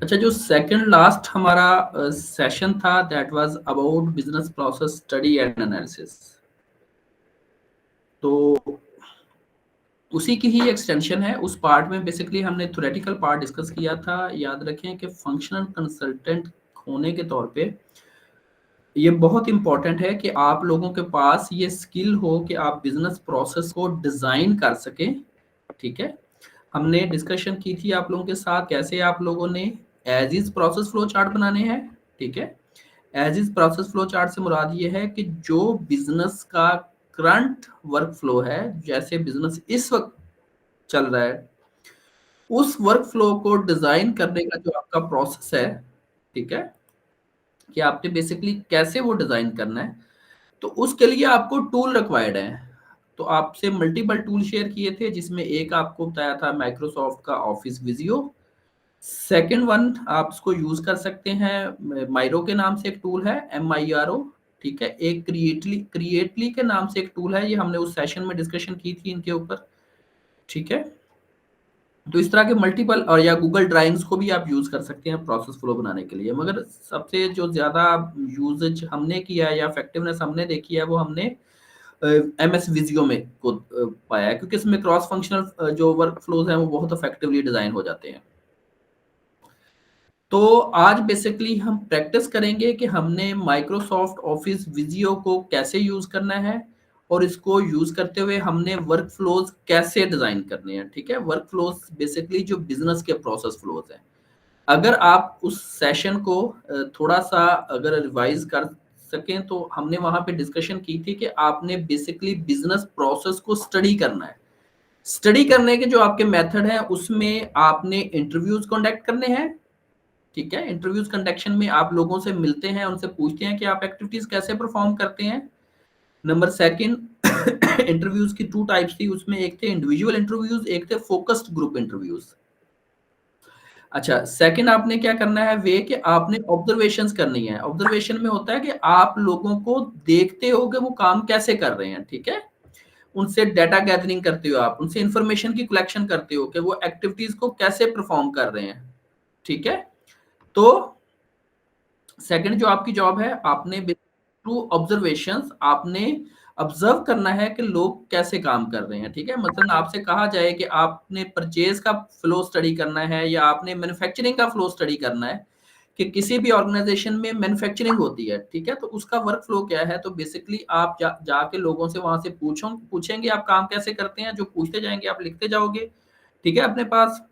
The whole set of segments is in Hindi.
अच्छा, जो सेकंड लास्ट हमारा सेशन था that was about business process study and analysis. तो उसी की ही एक्सटेंशन है। उस पार्ट में बेसिकली हमने थ्योरेटिकल पार्ट डिस्कस किया था। याद रखें कि फंक्शनल कंसल्टेंट होने के तौर पे ये बहुत इंपॉर्टेंट है कि आप लोगों के पास ये स्किल हो कि आप बिजनेस प्रोसेस को डिजाइन कर सकें। ठीक है, हमने डिस्कशन की थी आप लोगों के साथ कैसे आप लोगों ने as is process flow chart बनाने हैं। ठीक है, as is process flow chart से मुराद ये है कि जो बिजनेस का करंट वर्क फ्लो है, जैसे बिजनेस इस वक्त चल रहा है, उस वर्क फ्लो को डिजाइन करने का जो आपका प्रोसेस है, ठीक है, कि आपने बेसिकली कैसे वो डिजाइन करना है, तो उसके लिए आपको टूल रिक्वायर्ड है। तो आपसे मल्टीपल टूल शेयर किए थे, जिसमें एक आपको बताया था माइक्रोसॉफ्ट का ऑफिस विजियो। सेकंड वन आप इसको यूज कर सकते हैं, माइरो के नाम से एक टूल है, MIRO। ठीक है, एक क्रिएटली के नाम से एक टूल है, ये हमने उस सेशन में डिस्कशन की थी इनके ऊपर। ठीक है, तो इस तरह के मल्टीपल, और या गूगल ड्राइव्स को भी आप यूज कर सकते हैं प्रोसेस फ्लो बनाने के लिए। मगर सबसे जो ज्यादा यूजेज हमने किया है या इफेक्टिवनेस हमने देखी है, वो हमने MS विजियो में को पाया है, क्योंकि इसमें क्रॉस फंक्शनल जो वर्क फ्लोज हैं वो बहुत इफेक्टिवली डिजाइन हो जाते हैं। तो आज बेसिकली हम प्रैक्टिस करेंगे कि हमने माइक्रोसॉफ्ट ऑफिस विजियो को कैसे यूज करना है, और इसको यूज करते हुए हमने वर्क फ्लोज कैसे डिजाइन करने हैं। ठीक है, वर्क फ्लोज बेसिकली जो बिजनेस के प्रोसेस फ्लोज हैं। अगर आप उस सेशन को थोड़ा सा अगर रिवाइज कर सकें, तो हमने वहां पे डिस्कशन की थी कि आपने बेसिकली बिजनेस प्रोसेस को स्टडी करना है। स्टडी करने के जो आपके मेथड हैं, उसमें आपने इंटरव्यूज कंडक्ट करने हैं। ठीक है, इंटरव्यूज कंडक्शन में आप लोगों से मिलते हैं, उनसे पूछते हैं कि आप एक्टिविटीज कैसे परफॉर्म करते हैं। नंबर सेकंड, इंटरव्यूज की टू टाइप्स थी, उसमें एक थे इंडिविजुअल इंटरव्यूज, एक थे फोकस्ड ग्रुप इंटरव्यूज। अच्छा, सेकंड आपने क्या करना है वे कि आपने ऑब्जर्वेशंस करनी है। ऑब्जर्वेशन में होता है कि आप लोगों को देखते हो कि वो काम कैसे कर रहे हैं। ठीक है, उनसे डाटा गैदरिंग करते हो, आप उनसे इंफॉर्मेशन की कलेक्शन करते हो कि वो एक्टिविटीज को कैसे परफॉर्म कर रहे हैं। ठीक है, तो सेकंड जो आपकी जॉब है, आपने थ्रू ऑब्जर्वेशंस आपने ऑब्जर्व करना है कि लोग कैसे काम कर रहे हैं। ठीक है, मतलब आपसे कहा जाए कि आपने परचेज का फ्लो स्टडी करना है, या आपने मैन्युफैक्चरिंग का फ्लो स्टडी करना है, कि किसी भी ऑर्गेनाइजेशन में मैन्युफैक्चरिंग होती है। ठीक है, तो उसका वर्क फ्लो क्या है, तो बेसिकली आप जाके लोगों से वहां से पूछेंगे आप काम कैसे करते हैं, जो पूछते जाएंगे आप लिखते जाओगे। ठीक है, अपने पास।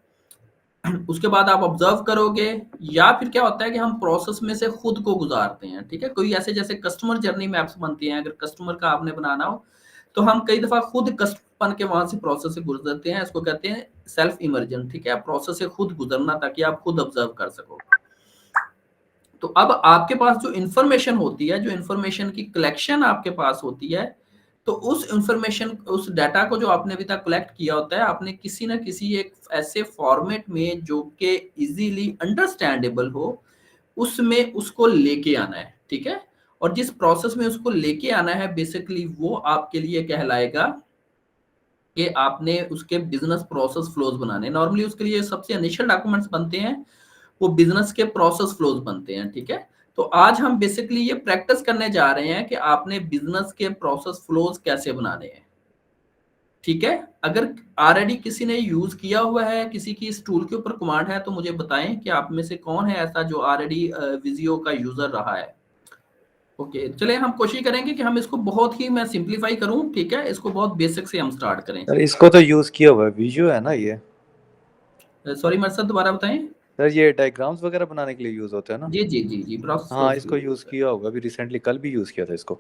उसके बाद आप ऑब्जर्व करोगे, या फिर क्या होता है कि हम प्रोसेस में से खुद को गुजारते हैं। ठीक है, कोई ऐसे जैसे कस्टमर जर्नी मैप्स बनती हैं, अगर कस्टमर का आपने बनाना हो, तो हम कई दफा खुद कस्टमर बन के वहां से प्रोसेस से गुजरते हैं। इसको कहते हैं सेल्फ इमर्जन। ठीक है, प्रोसेस से खुद गुजरना, ताकि आप खुद ऑब्जर्व कर सको। तो अब आपके पास जो इंफॉर्मेशन होती है, जो इंफॉर्मेशन की कलेक्शन आपके पास होती है, तो उस इंफॉर्मेशन, उस डाटा को जो आपने अभी तक कलेक्ट किया होता है, आपने किसी ना किसी एक ऐसे फॉर्मेट में जो कि इजीली अंडरस्टैंडेबल हो, उसमें उसको लेके आना है। ठीक है, और जिस प्रोसेस में उसको लेके आना है, बेसिकली वो आपके लिए कहलाएगा कि आपने उसके बिजनेस प्रोसेस फ्लोज बनाने। नॉर्मली उसके लिए सबसे इनिशियल डॉक्यूमेंट्स बनते हैं, वो बिजनेस के प्रोसेस फ्लोज बनते हैं। ठीक है, तो आज हम बेसिकली ये प्रैक्टिस करने जा रहे हैं कि आपने बिजनेस के प्रोसेस फ्लोज कैसे बनाने हैं। ठीक है, अगर ऑलरेडी किसी ने यूज किया हुआ है, किसी की इस टूल के ऊपर कमांड है, तो मुझे बताएं कि आप में से कौन है ऐसा जो ऑलरेडी विजियो का यूजर रहा है। ओके, चले हम कोशिश करेंगे कि हम इसको बहुत ही, मैं सिंपलीफाई करूं। ठीक है, इसको बहुत बेसिक से हम स्टार्ट करें। सर इसको तो यूज किया हुआ है, विजुअल है ना ये? सॉरी मत सर, दोबारा बताएं। सर ये डायग्राम्स वगैरह बनाने के लिए यूज होता है ना? जी जी जी जी, प्रोसेस हाँ, फ्लोज के इसको लिए यूज यूज है। किया होगा, अभी रिसेंटली कल भी यूज किया था इसको।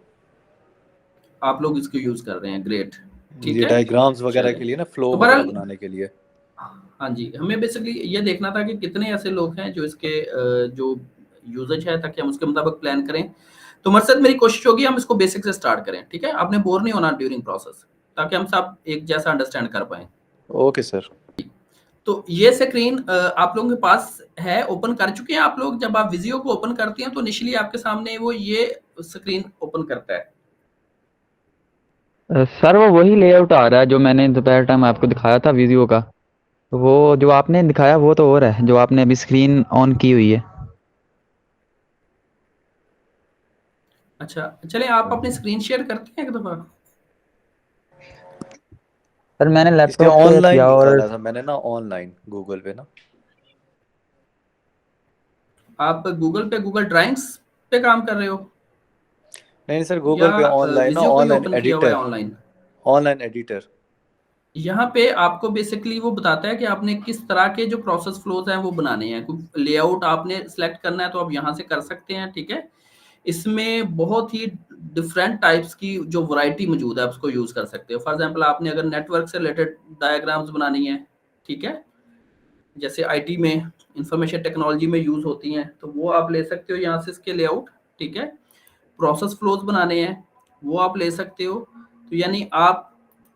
आप लोग इसको यूज कर रहे हैं, ग्रेट। ठीक ये है, डायग्राम्स वगैरह चले। के लिए ना, फ्लो तो वगैरह बहरहाल, बनाने के लिए। हाँ जी, हमें बेसिकली ये देखना था कि कितने ऐसे लोग हैं जो इसके जो यूजेज है, ताकि हम उसके मुताबिक प्लान करें। तो मकसद, मेरी कोशिश होगी हम इसको बेसिक से स्टार्ट करें। ठीक है, आपने बोर नहीं होना ड्यूरिंग प्रोसेस, ताकि हम सब एक जैसा अंडरस्टैंड कर पाए। Okay sir. तो ये स्क्रीन आप लोगों के पास है, ओपन कर चुके हैं आप लोग। जब आप विजियो को ओपन करते हैं, तो इनिशियली आपके सामने वो ये स्क्रीन ओपन करता है। सर वो वही लेआउट आ रहा है जो मैंने दोपहर टाइम आपको दिखाया था वीडियो का। वो जो आपने दिखाया वो तो और है, जो आपने अभी स्क्रीन ऑन की हुई है। अच्छा, चलिए आप अपनी स्क्रीन शेयर करते हैं एक दफ़ा। सर मैंने इसके लैपटॉप पे ऑनलाइन किया और निकाला था मैंने ना, ऑनलाइन गूगल पे ना। आप गूगल पे गूगल ड्राइंग्स पे काम कर रहे हो नहीं सर, या गूगल पे ऑनलाइन ना, विजियो को ही ऑनलाइन ओपन किया हुआ है एडिटर। ऑनलाइन? Online editor. यहाँ पे आपको बेसिकली वो बताता है कि आपने किस तरह के जो प्रोसेस फ्लोज हैं वो बनाने हैं। लेआउट आपने सेलेक्ट करना है तो आप यहाँ से कर सकते हैं, ठीक है। इसमें बहुत ही डिफरेंट टाइप्स की जो वैरायटी मौजूद है, आप उसको यूज कर सकते हो। फॉर एग्जांपल आपने अगर नेटवर्क से रिलेटेड डायग्राम्स बनानी है, ठीक है, जैसे आईटी में, इंफॉर्मेशन टेक्नोलॉजी में यूज होती हैं, तो वो आप ले सकते हो यहाँ से इसके लेआउट, ठीक है। प्रोसेस फ्लोज बनाने हैं वो आप ले सकते हो। तो यानी आप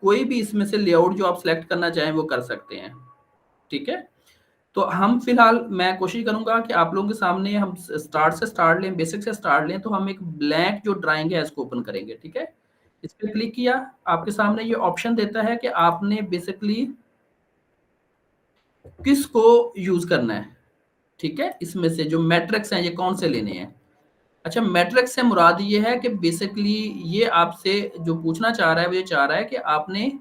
कोई भी इसमें से लेआउट जो आप सिलेक्ट करना चाहें वो कर सकते हैं, ठीक है। तो हम फिलहाल मैं कोशिश करूंगा कि आप लोगों के सामने हम स्टार्ट लें, बेसिक से स्टार्ट लें। तो हम एक ब्लैंक जो ड्राइंग है इसको ओपन करेंगे, ठीक है। इस पर क्लिक किया, आपके सामने ये ऑप्शन देता है कि आपने बेसिकली किसको यूज करना है, ठीक है। इसमें से जो मैट्रिक्स हैं ये कौन से लेने हैं। अच्छा, मैट्रिक्स से मुराद ये है कि बेसिकली ये आपसे जो पूछना चाह रहा है वो ये चाह रहा है कि आपने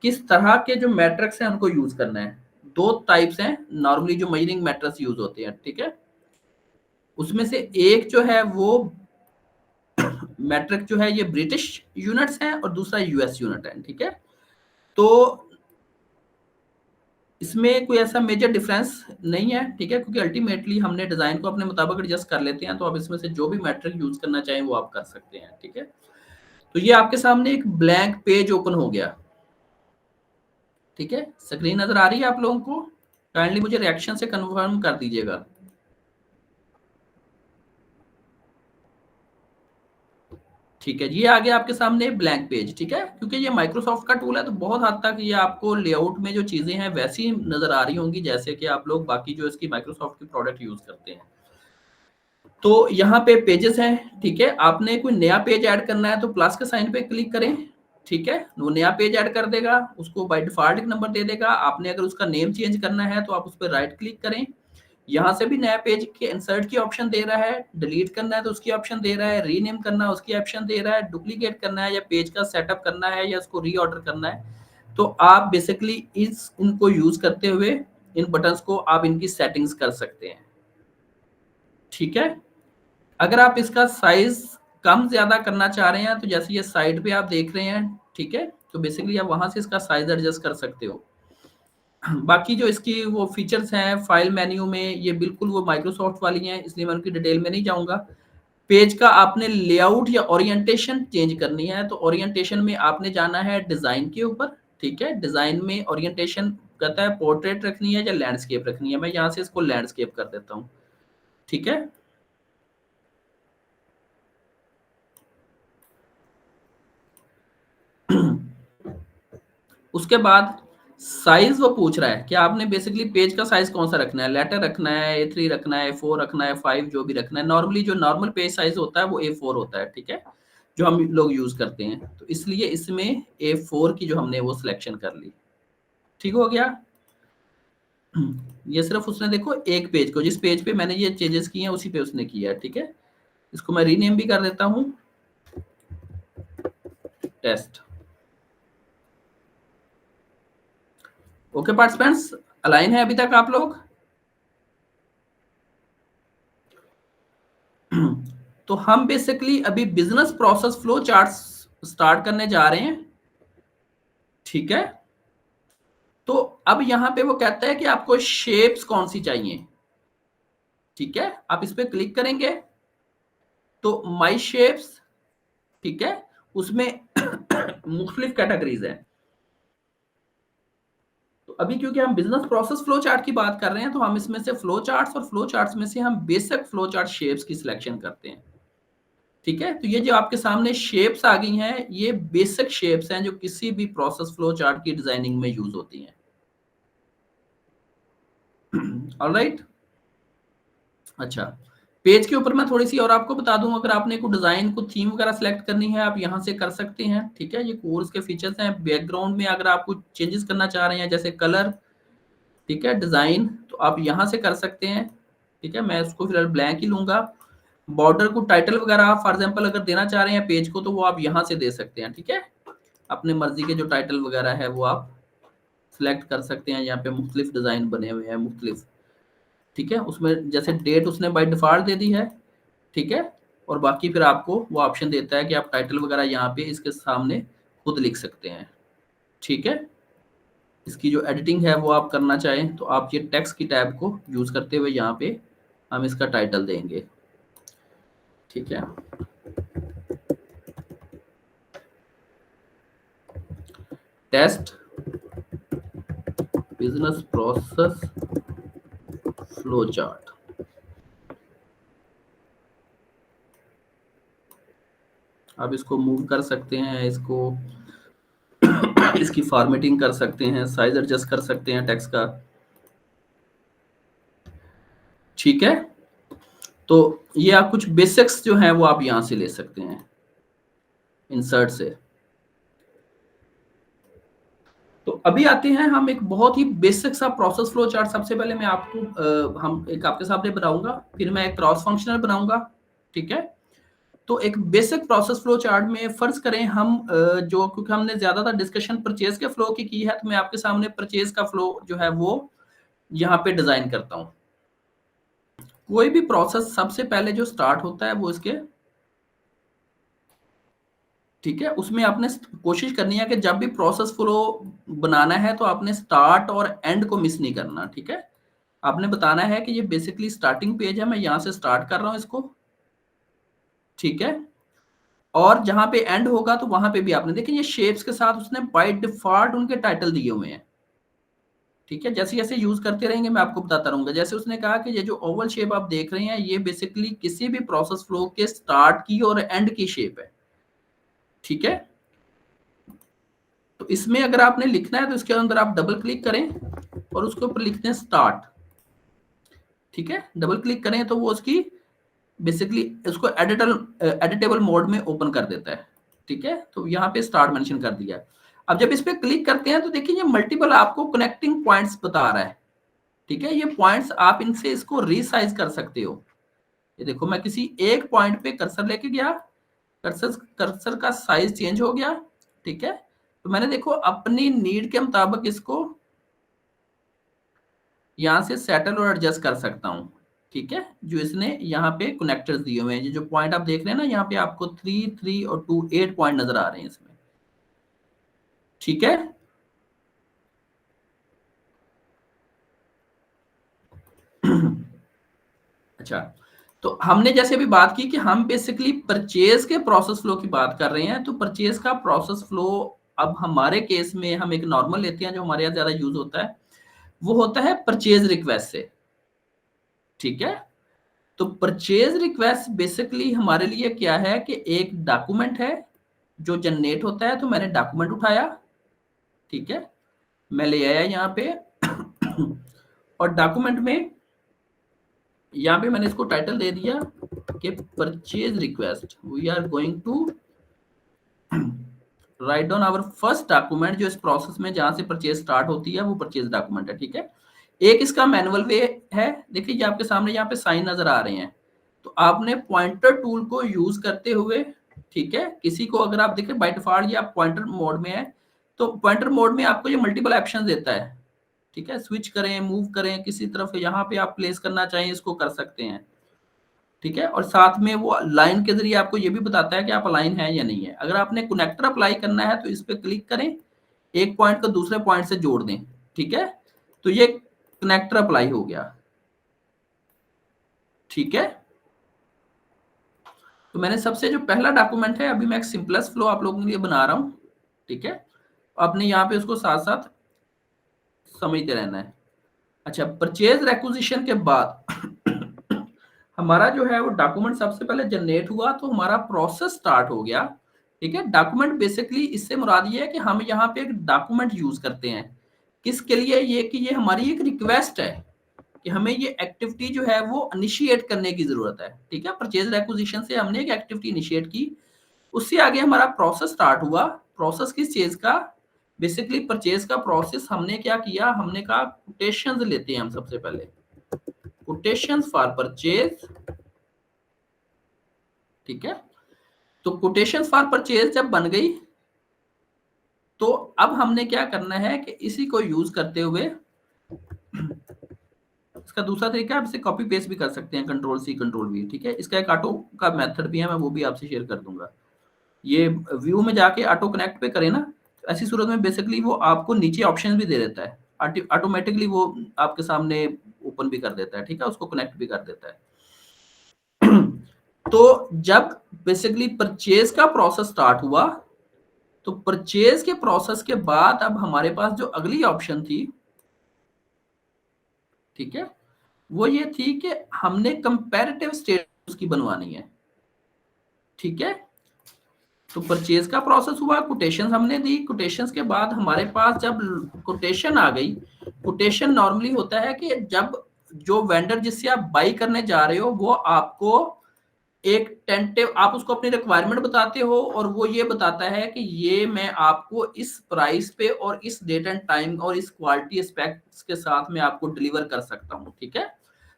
किस तरह के जो मैट्रिक्स हैं उनको यूज करना है। दो टाइप्स हैं नॉर्मली जो मेजरिंग मैट्रिक्स यूज होते हैं, ठीक है। उसमें से एक जो है वो मैट्रिक जो है ये ब्रिटिश यूनिट्स है और दूसरा यूएस यूनिट है, ठीक है। तो इसमें कोई ऐसा मेजर डिफरेंस नहीं है, ठीक है, क्योंकि अल्टीमेटली हमने डिजाइन को अपने मुताबिक एडजस्ट कर लेते हैं। तो आप इसमें से जो भी मैट्रिक यूज करना चाहें वो आप कर सकते हैं, ठीक है। तो ये आपके सामने एक ब्लैंक पेज ओपन हो गया, ठीक है। स्क्रीन नजर आ रही है आप लोगों को? काइंडली मुझे रिएक्शन से कंफर्म कर दीजिएगा। ठीक है, ये आ गया आपके सामने ब्लैंक पेज, ठीक है। क्योंकि ये माइक्रोसॉफ्ट का टूल है तो बहुत हद तक ये आपको लेआउट में जो चीजें हैं वैसी नजर आ रही होंगी जैसे कि आप लोग बाकी जो इसकी माइक्रोसॉफ्ट की प्रोडक्ट यूज करते हैं। तो यहाँ पे पेजेस हैं, ठीक है। आपने कोई नया पेज ऐड करना है तो प्लस के साइन पे क्लिक करें, ठीक है। वो नया पेज ऐड कर देगा, उसको बाय डिफॉल्ट एक नंबर दे देगा। आपने अगर उसका नेम चेंज करना है तो आप उस पर राइट क्लिक करें। यहाँ से भी नया पेज के इंसर्ट की ऑप्शन दे रहा है, डिलीट करना है तो उसकी ऑप्शन दे रहा है, रीनेम करना है उसकी ऑप्शन दे रहा है, डुप्लीकेट करना है या पेज का सेटअप करना है या उसको रीऑर्डर करना है। तो आप बेसिकली इनको यूज करते हुए इन बटन्स को आप इनकी सेटिंग्स कर सकते हैं, ठीक है। अगर आप इसका साइज कम ज्यादा करना चाह रहे हैं तो जैसे ये साइड पे आप देख रहे हैं, ठीक है, तो बेसिकली आप वहां से इसका साइज एडजस्ट कर सकते हो। बाकी जो इसकी वो फीचर्स हैं फाइल मेन्यू में ये बिल्कुल वो माइक्रोसॉफ्ट वाली हैं, इसलिए मैं उनकी डिटेल में नहीं जाऊंगा। पेज का आपने लेआउट या ओरिएंटेशन चेंज करनी है तो ओरिएंटेशन में आपने जाना है डिजाइन के ऊपर, ठीक है। डिजाइन में ओरिएंटेशन कहता है पोर्ट्रेट रखनी है या लैंडस्केप रखनी है। मैं यहाँ से इसको लैंडस्केप कर देता हूँ, ठीक है। उसके बाद साइज वो पूछ रहा है कि आपने बेसिकली पेज का साइज कौन सा रखना है, लेटर रखना है, A3 रखना है, A4 रखना है, 5 जो भी रखना है। नॉर्मली जो नॉर्मल पेज साइज होता है वो A4 होता है, ठीक है, जो हम लोग यूज करते हैं। तो इसलिए इसमें A4 की जो हमने वो सिलेक्शन कर ली, ठीक हो गया। ये सिर्फ उसने देखो एक पेज को, जिस पेज पे मैंने ये चेंजेस किए हैं उसी पे उसने किया है, ठीक है। इसको मैं रीनेम भी कर देता हूँ, टेस्ट। ओके पार्टिसिपेंट्स, अलाइन है अभी तक आप लोग? तो हम बेसिकली अभी business process flow chart start करने जा रहे हैं, ठीक है। तो अब यहां पे वो कहता है कि आपको शेप्स कौन सी चाहिए, ठीक है। आप इस पे क्लिक करेंगे तो माई शेप्स, ठीक है, उसमें मुख्तलिफ कैटेगरीज हैं। तो अभी क्योंकि हम बिजनेस प्रोसेस फ्लो चार्ट की बात कर रहे हैं तो हम इसमें से फ्लो चार्ट्स और फ्लो चार्ट्स में से हम बेसिक फ्लो चार्ट शेप्स की सिलेक्शन करते हैं, ठीक है। तो ये जो आपके सामने शेप्स आ गई हैं ये बेसिक शेप्स हैं जो किसी भी प्रोसेस फ्लो चार्ट की डिजाइनिंग में यूज होती हैं। ऑलराइट। अच्छा, पेज के ऊपर मैं थोड़ी सी और आपको बता दूं, अगर आपने कोई डिजाइन को थीम वगैरह सेलेक्ट करनी है आप यहां से कर सकते हैं, ठीक है। ये कोर्स के फीचर्स हैं। बैकग्राउंड में अगर आप कुछ चेंजेस करना चाह रहे हैं जैसे कलर, ठीक है। डिजाइन तो आप यहाँ से कर सकते हैं, ठीक है। मैं उसको फिलहाल ब्लैंक ही लूंगा। बॉर्डर को टाइटल वगैरह आप फॉर एग्जांपल अगर देना चाह रहे हैं पेज को, तो वो आप यहाँ से दे सकते हैं, ठीक है। अपने मर्जी के जो टाइटल वगैरह है वो आप सिलेक्ट कर सकते हैं। यहाँ पे मुख्तलिफ डिजाइन बने हुए हैं, मुख्तलिफ, ठीक है। उसमें जैसे डेट उसने बाय डिफॉल्ट दे दी है, ठीक है। और बाकी फिर आपको वो ऑप्शन देता है कि आप टाइटल वगैरह यहाँ पे इसके सामने खुद लिख सकते हैं, ठीक है। इसकी जो एडिटिंग है वो आप करना चाहें तो आप ये टेक्स्ट की टैब को यूज करते हुए यहाँ पे हम इसका टाइटल देंगे, ठीक है। Test business process flow chart. आप इसको मूव कर सकते हैं, इसको इसकी फॉर्मेटिंग कर सकते हैं, साइज एडजस्ट कर सकते हैं टेक्स्ट का, ठीक है। तो ये आप कुछ बेसिक्स जो हैं वो आप यहां से ले सकते हैं इंसर्ट से। तो अभी आते हैं हम एक बहुत ही बेसिक सा प्रोसेस फ्लो चार्ट। सबसे पहले मैं आपको हम एक आपके सामने बनाऊंगा, फिर मैं एक क्रॉस फंक्शनल बनाऊंगा, ठीक है। तो एक बेसिक प्रोसेस फ्लो चार्ट में फर्ज करें हम जो, क्योंकि हमने ज्यादातर डिस्कशन परचेज के फ्लो की है, तो मैं आपके सामने परचेज का फ्लो जो है वो यहाँ पे डिजाइन करता हूँ। कोई भी प्रोसेस सबसे पहले जो स्टार्ट होता है वो इसके, ठीक है, उसमें आपने कोशिश करनी है कि जब भी प्रोसेस फ्लो बनाना है तो आपने स्टार्ट और एंड को मिस नहीं करना, ठीक है। आपने बताना है कि ये बेसिकली स्टार्टिंग पेज है, मैं यहां से स्टार्ट कर रहा हूं इसको, ठीक है। और जहां पे एंड होगा तो वहां पे भी आपने देखिए ये शेप्स के साथ उसने बाय डिफॉल्ट उनके टाइटल दिए हुए हैं, ठीक है। जैसे जैसे यूज करते रहेंगे मैं आपको बताता रहूंगा। जैसे उसने कहा कि ये जो ओवल शेप आप देख रहे हैं ये बेसिकली किसी भी प्रोसेस फ्लो के स्टार्ट की और एंड की शेप है, ठीक है। तो इसमें अगर आपने लिखना है तो इसके अंदर आप डबल क्लिक करें और उसके ऊपर लिखते हैं स्टार्ट, ठीक है। डबल क्लिक करें तो वो उसकी बेसिकली उसको एडिटेबल मोड में ओपन कर देता है, ठीक है। तो यहाँ पे स्टार्ट मेंशन कर दिया। अब जब इस पे क्लिक करते हैं तो देखिए ये मल्टीपल आपको कनेक्टिंग पॉइंट्स बता रहा है, ठीक है। ये पॉइंट्स आप इनसे इसको रीसाइज कर सकते हो। ये देखो मैं किसी एक पॉइंट पे कर्सर लेके गया, कर्सर का साइज चेंज हो गया, ठीक है। तो मैंने देखो अपनी नीड के मुताबिक इसको यहां से सेटल और एडजस्ट कर सकता हूं, ठीक है। जो इसने यहाँ पे कनेक्टर्स दिए हुए हैं, जो पॉइंट आप देख रहे हैं ना यहाँ पे आपको 3, 3 और 2, 8 पॉइंट नजर आ रहे हैं इसमें, ठीक है। अच्छा, तो हमने जैसे अभी बात की कि हम बेसिकली परचेज के प्रोसेस फ्लो की बात कर रहे हैं। तो परचेज का प्रोसेस फ्लो अब हमारे केस में हम एक नॉर्मल लेते हैं जो हमारे यहाँ ज्यादा यूज होता है, वो होता है परचेज रिक्वेस्ट से, ठीक है। तो परचेज रिक्वेस्ट बेसिकली हमारे लिए क्या है कि एक डॉक्यूमेंट है जो जनरेट होता है। तो मैंने डॉक्यूमेंट उठाया, ठीक है, मैं ले आया यहाँ पे और डॉक्यूमेंट में यहाँ पे मैंने इसको टाइटल दे दिया कि purchase request we are going to write down our first document. जो इस प्रोसेस में जहां से परचेज स्टार्ट होती है वो परचेज डॉक्यूमेंट है, ठीक है। एक इसका मैनुअल वे है, देखिए ये आपके सामने यहाँ पे साइन नजर आ रहे हैं। तो आपने पॉइंटर टूल को यूज करते हुए, ठीक है, किसी को अगर आप देखें बाय डिफॉल्ट ये आप पॉइंटर मोड में है, तो पॉइंटर मोड में आपको ये मल्टीपल ऑप्शन देता है, ठीक है। स्विच करें, मूव करें, किसी तरफ यहाँ पे आप प्लेस करना चाहें इसको कर सकते हैं, ठीक है। और साथ में वो लाइन के जरिए आपको ये भी बताता है कि आप अलाइन है या नहीं है। अगर आपने कनेक्टर अप्लाई करना है तो इस पे क्लिक करें, एक पॉइंट को दूसरे पॉइंट से जोड़ दें, ठीक है। तो ये कनेक्टर अप्लाई हो गया, ठीक है। तो मैंने सबसे जो पहला डॉक्यूमेंट है, अभी मैं एक सिंपलेस्ट फ्लो आप लोगों के लिए बना रहा हूं, ठीक है। आपने यहाँ पे उसको साथ साथ समझते रहना है। अच्छा, परचेज रेक्विजिशन के बाद हमारा जो है वो डॉक्यूमेंट सबसे पहले जनरेट हुआ, तो हमारा प्रोसेस स्टार्ट हो गया, ठीक है। डॉक्यूमेंट बेसिकली इससे मुराद ये है कि हम यहाँ पे एक डॉक्यूमेंट यूज करते हैं किसके लिए, ये कि ये हमारी एक रिक्वेस्ट है कि हमें ये एक्टिविटी जो है वो इनिशिएट करने की जरूरत है, ठीक है। परचेज रेक्विजिशन से हमने एक एक्टिविटी इनिशिएट की, उससे आगे हमारा प्रोसेस स्टार्ट हुआ। प्रोसेस किस चीज का, बेसिकली परचेज का प्रोसेस हमने क्या किया, हमने कहा कोटेशंस लेते हैं हम सबसे पहले, कोटेशंस फॉर परचेज, ठीक है। तो कोटेशंस फॉर परचेज जब बन गई तो अब हमने क्या करना है कि इसी को यूज करते हुए इसका दूसरा तरीका आप इसे कॉपी पेस्ट भी कर सकते हैं, कंट्रोल सी कंट्रोल वी, ठीक है। इसका एक ऑटो का मेथड भी है, मैं वो भी आपसे शेयर कर दूंगा। ये व्यू में जाके ऑटो कनेक्ट पे करें ना, तो ऐसी सूरत में बेसिकली वो आपको नीचे ऑप्शन भी दे देता है, ऑटोमेटिकली वो आपके सामने ओपन भी कर देता है, ठीक है, उसको कनेक्ट भी कर देता है। तो जब बेसिकली परचेज का प्रोसेस स्टार्ट हुआ, तो परचेज के प्रोसेस के बाद अब हमारे पास जो अगली ऑप्शन थी, ठीक है, वो ये थी कि हमने कंपैरेटिव स्टेटस उसकी बनवानी है, ठीक है। तो परचेज का प्रोसेस हुआ, कोटेशन हमने दी, कोटेशन के बाद हमारे पास जब कोटेशन आ गई, कोटेशन नॉर्मली होता है कि जब जो वेंडर जिससे आप बाई करने जा रहे हो वो आपको एक टेंटिव, आप उसको अपनी रिक्वायरमेंट बताते हो और वो ये बताता है कि ये मैं आपको इस प्राइस पे और इस डेट एंड टाइम और इस क्वालिटी स्पेक्स के साथ में आपको डिलीवर कर सकता हूँ, ठीक है।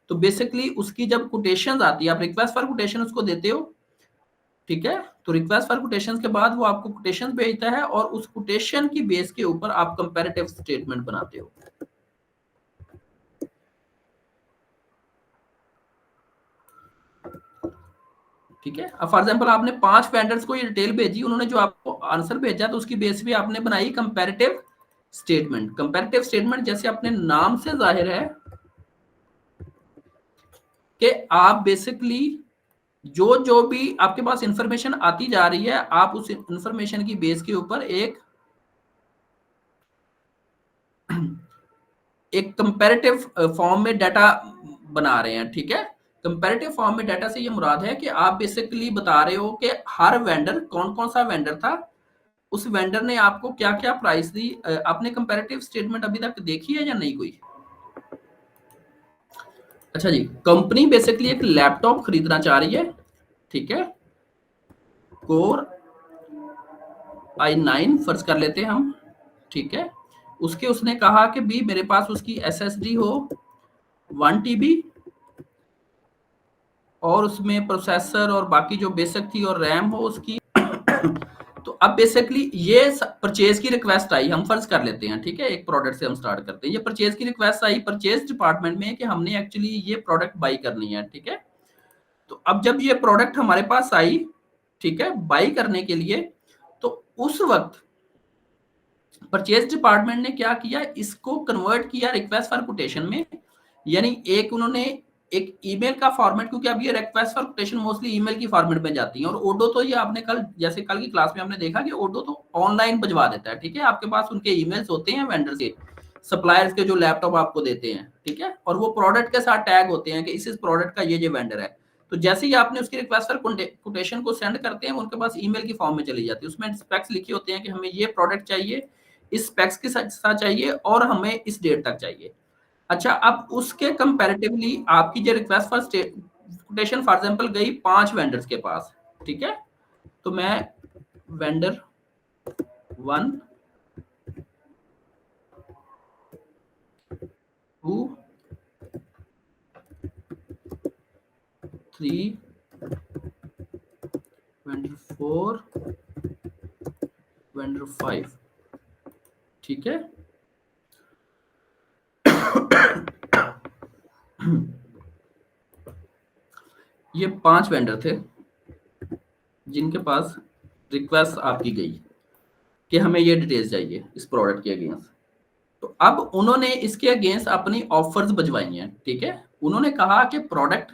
तो बेसिकली उसकी जब कोटेशन आती है, आप रिक्वेस्ट फॉर कोटेशन उसको देते हो, ठीक है। तो रिक्वेस्ट फॉर कोटेशन के बाद वो आपको कोटेशन भेजता है और उस कोटेशन की बेस के ऊपर आप कंपैरेटिव स्टेटमेंट बनाते हो, ठीक है। अब फॉर एग्जांपल आपने 5 वेंडर्स को ये डिटेल भेजी, उन्होंने जो आपको आंसर भेजा तो उसकी बेस पे आपने बनाई कंपैरेटिव स्टेटमेंट। कंपैरेटिव स्टेटमेंट जैसे अपने नाम से जाहिर है कि आप बेसिकली जो जो भी आपके पास इंफॉर्मेशन आती जा रही है, आप उस इंफॉर्मेशन की बेस के ऊपर एक कंपैरेटिव फॉर्म में डाटा बना रहे हैं, ठीक है। कंपैरेटिव फॉर्म में डाटा से ये मुराद है कि आप बेसिकली बता रहे हो कि हर वेंडर, कौन कौन सा वेंडर था, उस वेंडर ने आपको क्या क्या प्राइस दी। आपने कंपैरेटिव स्टेटमेंट अभी तक देखी है या नहीं कोई? अच्छा जी, कंपनी बेसिकली एक लैपटॉप खरीदना चाह रही है, ठीक है, कोर i9 फर्ज कर लेते हैं हम, ठीक है। उसके उसने कहा कि भी मेरे पास उसकी SSD हो 1 TB और उसमें प्रोसेसर और बाकी जो बेसिक थी और रैम हो उसकी। तो अब बेसिकली ये परचेज की रिक्वेस्ट आई, हम फर्ज कर लेते हैं, ठीक है, एक प्रोडक्ट से हम स्टार्ट करते हैं। ये परचेज की रिक्वेस्ट आई परचेज डिपार्टमेंट में कि हमने एक्चुअली ये प्रोडक्ट बाई करनी है, ठीक है। तो अब जब ये प्रोडक्ट हमारे पास आई, ठीक है, बाई करने के लिए, तो उस वक्त परचेज डिपार्टमेंट ने क्या किया, इसको कन्वर्ट किया रिक्वेस्ट फॉर कोटेशन में। यानी एक उन्होंने एक ईमेल का फॉर्मेट, क्योंकि अब ये request for quotation mostly email की फॉर्मेट में जाती है, और ओडो तो ये आपने कल, जैसे कल की क्लास में हमने देखा कि ओडो तो ऑनलाइन भिजवा देता है, ठीक है। आपके पास उनके ईमेल्स होते हैं वेंडर के, सप्लायर्स के जो लैपटॉप आपको देते हैं, ठीक है, और वो प्रोडक्ट के साथ टैग होते हैं कि इस प्रोडक्ट का ये वेंडर है। तो जैसे ही आपने उसकी रिक्वेस्ट फॉर कोटेशन को सेंड करते हैं, उनके पास ईमेल की फॉर्म में चली जाती है, उसमें स्पेक्स लिखे होते हैं कि हमें ये प्रोडक्ट चाहिए, इस स्पेक्स के साथ चाहिए और हमें इस डेट तक चाहिए। अच्छा, अब उसके कंपैरेटिवली आपकी जो request for quotation for example गई 5 वेंडर्स के पास, ठीक है। तो मैं वेंडर 1 2 3 वेंडर 4 वेंडर 5, ठीक है। ये 5 वेंडर थे जिनके पास रिक्वेस्ट आपकी गई कि हमें ये डिटेल्स चाहिए इस प्रोडक्ट के अगेंस्ट। तो अब उन्होंने इसके अगेंस्ट अपनी ऑफर्स बजवाई हैं, ठीक है। उन्होंने कहा कि प्रोडक्ट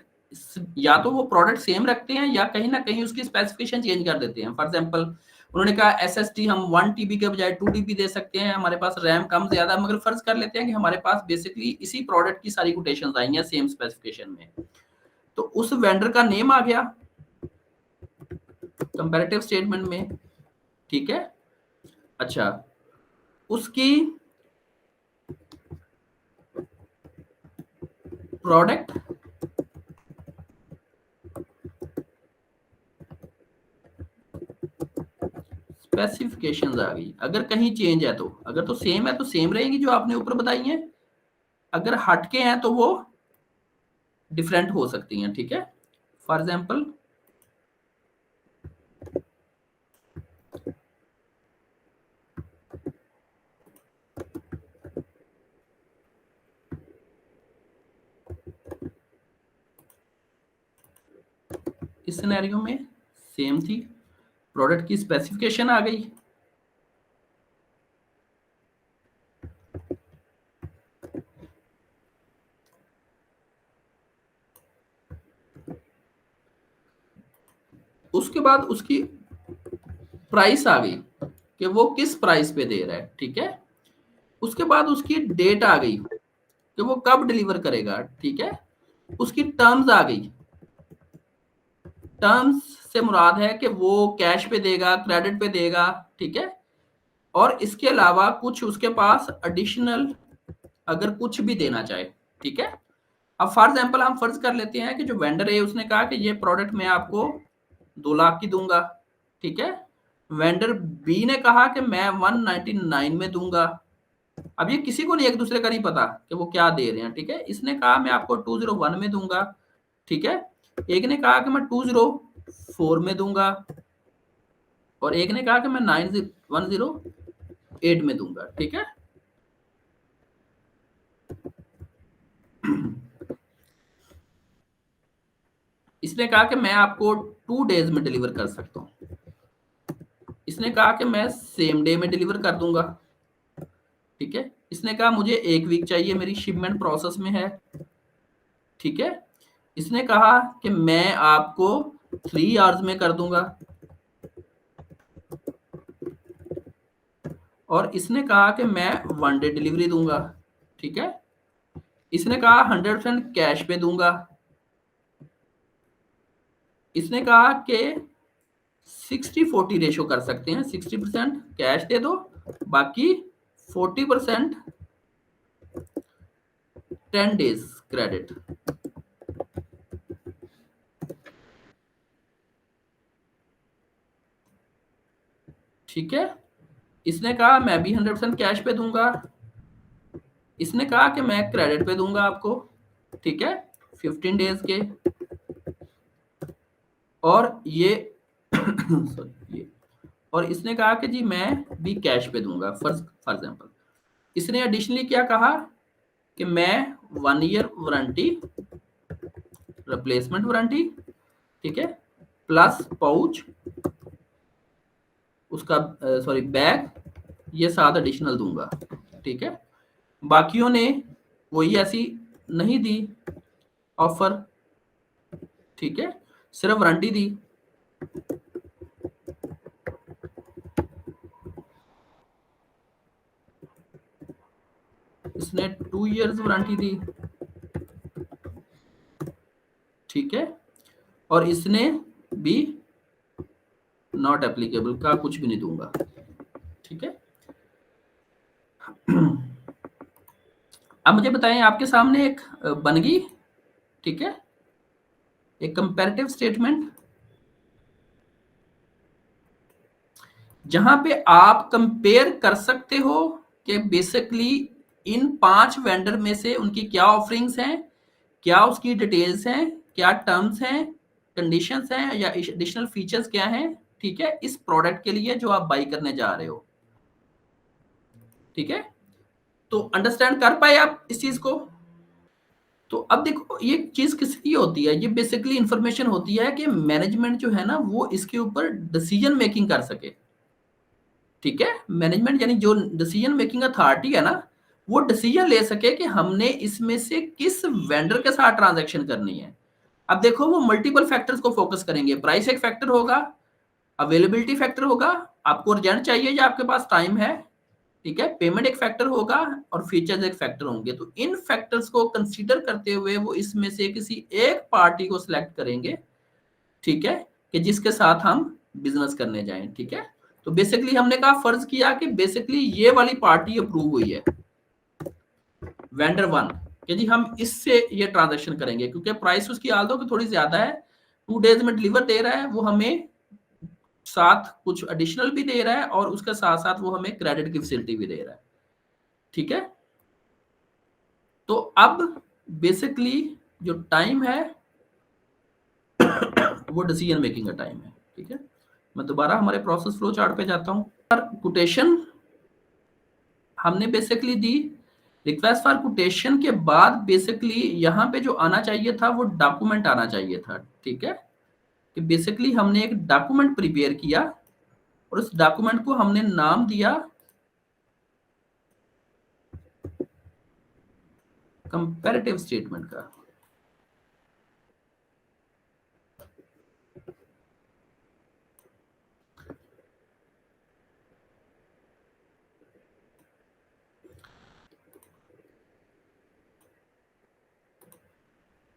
या तो वो प्रोडक्ट सेम रखते हैं या कहीं ना कहीं उसकी स्पेसिफिकेशन चेंज कर देते हैं। फॉर एग्जांपल उन्होंने कहा SSD हम 1 TB के बजाय 2 TB दे सकते हैं, हमारे पास रैम कम ज्यादा, मगर फर्ज कर लेते हैं कि हमारे पास बेसिकली इसी प्रोडक्ट की सारी कोटेशंस आई हैं सेम स्पेसिफिकेशन में। तो उस वेंडर का नेम आ गया कंपैरेटिव स्टेटमेंट में, ठीक है। अच्छा, उसकी प्रोडक्ट स्पेसिफिकेशंस आ गई। अगर कहीं चेंज है तो, अगर तो सेम है तो सेम रहेंगी जो आपने ऊपर बताई हैं, अगर हटके हैं तो वो डिफरेंट हो सकती हैं। ठीक है, फॉर एग्जाम्पल इस सिनेरियो में सेम थी, प्रोडक्ट की स्पेसिफिकेशन आ गई, उसके बाद उसकी प्राइस आ गई कि वो किस प्राइस पे दे रहा है। ठीक है, उसके बाद उसकी डेट आ गई कि वो कब डिलीवर करेगा। ठीक है, उसकी टर्म्स आ गई, टर्म्स से मुराद है कि वो कैश पे देगा, क्रेडिट पे देगा। ठीक है, और इसके अलावा कुछ उसके पास एडिशनल अगर कुछ भी देना चाहे। ठीक है, अब फॉर एग्जाम्पल हम फर्ज कर लेते हैं कि जो वेंडर है उसने कहा कि ये प्रोडक्ट मैं आपको 2 लाख की दूंगा। ठीक है, वेंडर बी ने कहा कि मैं 199 में दूंगा। अब ये किसी को नहीं, एक दूसरे का नहीं पता कि वो क्या दे रहे हैं। ठीक है, इसने कहा मैं आपको 201 में दूंगा। ठीक है, एक ने कहा कि मैं 204 में दूंगा, और एक ने कहा कि मैं 108 में दूंगा। ठीक है, इसने कहा कि मैं आपको 2 डेज में डिलीवर कर सकता हूं, इसने कहा कि मैं सेम डे में डिलीवर कर दूंगा। ठीक है, इसने कहा मुझे 1 वीक चाहिए, मेरी शिपमेंट प्रोसेस में है। ठीक है, इसने कहा कि मैं आपको 3 आवर्स में कर दूंगा, और इसने कहा कि मैं 1 डे डिलीवरी दूंगा। ठीक है, इसने कहा 100% कैश पे दूंगा, इसने कहा कि 60-40 रेशो कर सकते हैं, 60% कैश दे दो, बाकी 40% 10 डेज क्रेडिट। ठीक है, इसने कहा मैं भी 100% कैश पे दूंगा, इसने कहा कि मैं क्रेडिट पे दूंगा आपको। ठीक है, 15 डेज के, और ये सॉरी ये, और इसने कहा कि जी मैं भी कैश पे दूंगा। फॉर एग्जाम्पल इसने एडिशनली क्या कहा कि मैं 1 ईयर वारंटी, रिप्लेसमेंट वारंटी, ठीक है, प्लस पाउच उसका सॉरी बैग, ये 7 एडिशनल दूंगा। ठीक है, बाकियों ने कोई ऐसी नहीं दी ऑफर। ठीक है, सिर्फ वारंटी दी। इसने 2 इयर्स वारंटी दी। ठीक है, और इसने भी नॉट एप्लीकेबल का कुछ भी नहीं दूंगा। ठीक है, अब मुझे बताएं, आपके सामने एक बन गई, ठीक है, एक कंपैरेटिव स्टेटमेंट जहां पे आप कंपेयर कर सकते हो कि बेसिकली इन 5 वेंडर में से उनकी क्या ऑफरिंग्स हैं, क्या उसकी डिटेल्स हैं, क्या टर्म्स हैं, कंडीशंस हैं, या एडिशनल फीचर्स क्या हैं। ठीक है, इस प्रोडक्ट के लिए जो आप बाई करने जा रहे हो। ठीक है, तो अंडरस्टैंड कर पाए आप इस चीज को। तो अब देखो ये चीज किस लिए होती है, ये बेसिकली इंफॉर्मेशन होती है कि मैनेजमेंट जो है ना वो इसके ऊपर डिसीजन मेकिंग कर सके। ठीक है, मैनेजमेंट यानी जो डिसीजन मेकिंग अथॉरिटी है ना, वो डिसीजन ले सके कि हमने इसमें से किस वेंडर के साथ ट्रांजैक्शन करनी है। अब देखो वो मल्टीपल फैक्टर्स को फोकस करेंगे, प्राइस एक फैक्टर होगा, अवेलेबिलिटी फैक्टर होगा, आपको अर्जेंट चाहिए या आपके पास टाइम है। ठीक है, पेमेंट एक फैक्टर होगा, और फीचर्स एक फैक्टर होंगे। तो इन फैक्टर्स को कंसीडर करते हुए वो इसमें से किसी एक पार्टी को सिलेक्ट करेंगे। ठीक है, कि जिसके साथ हम बिजनेस करने जाएं। ठीक है, तो बेसिकली हमने कहा, फर्ज किया कि बेसिकली ये वाली पार्टी अप्रूव हुई है, वेंडर 1, कि जी हम इससे ये ट्रांजैक्शन करेंगे, क्योंकि प्राइस उसकी आल्दो कि थोड़ी ज्यादा है, 2 डेज में डिलीवर दे रहा है, वो हमें साथ कुछ एडिशनल भी दे रहा है और उसके साथ साथ वो हमें क्रेडिट की फैसिलिटी भी दे रहा है। ठीक है, तो अब बेसिकली जो टाइम है वो डिसीजन मेकिंग का टाइम है। ठीक है, मैं दोबारा हमारे प्रोसेस फ्लो चार्ट पे जाता हूँ। कोटेशन हमने basically the, request for quotation के बाद बेसिकली यहाँ पे जो आना चाहिए था वो डॉक्यूमेंट आना चाहिए था। ठीक है, कि बेसिकली हमने एक डॉक्यूमेंट प्रिपेयर किया और उस डॉक्यूमेंट को हमने नाम दिया कंपैरेटिव स्टेटमेंट का।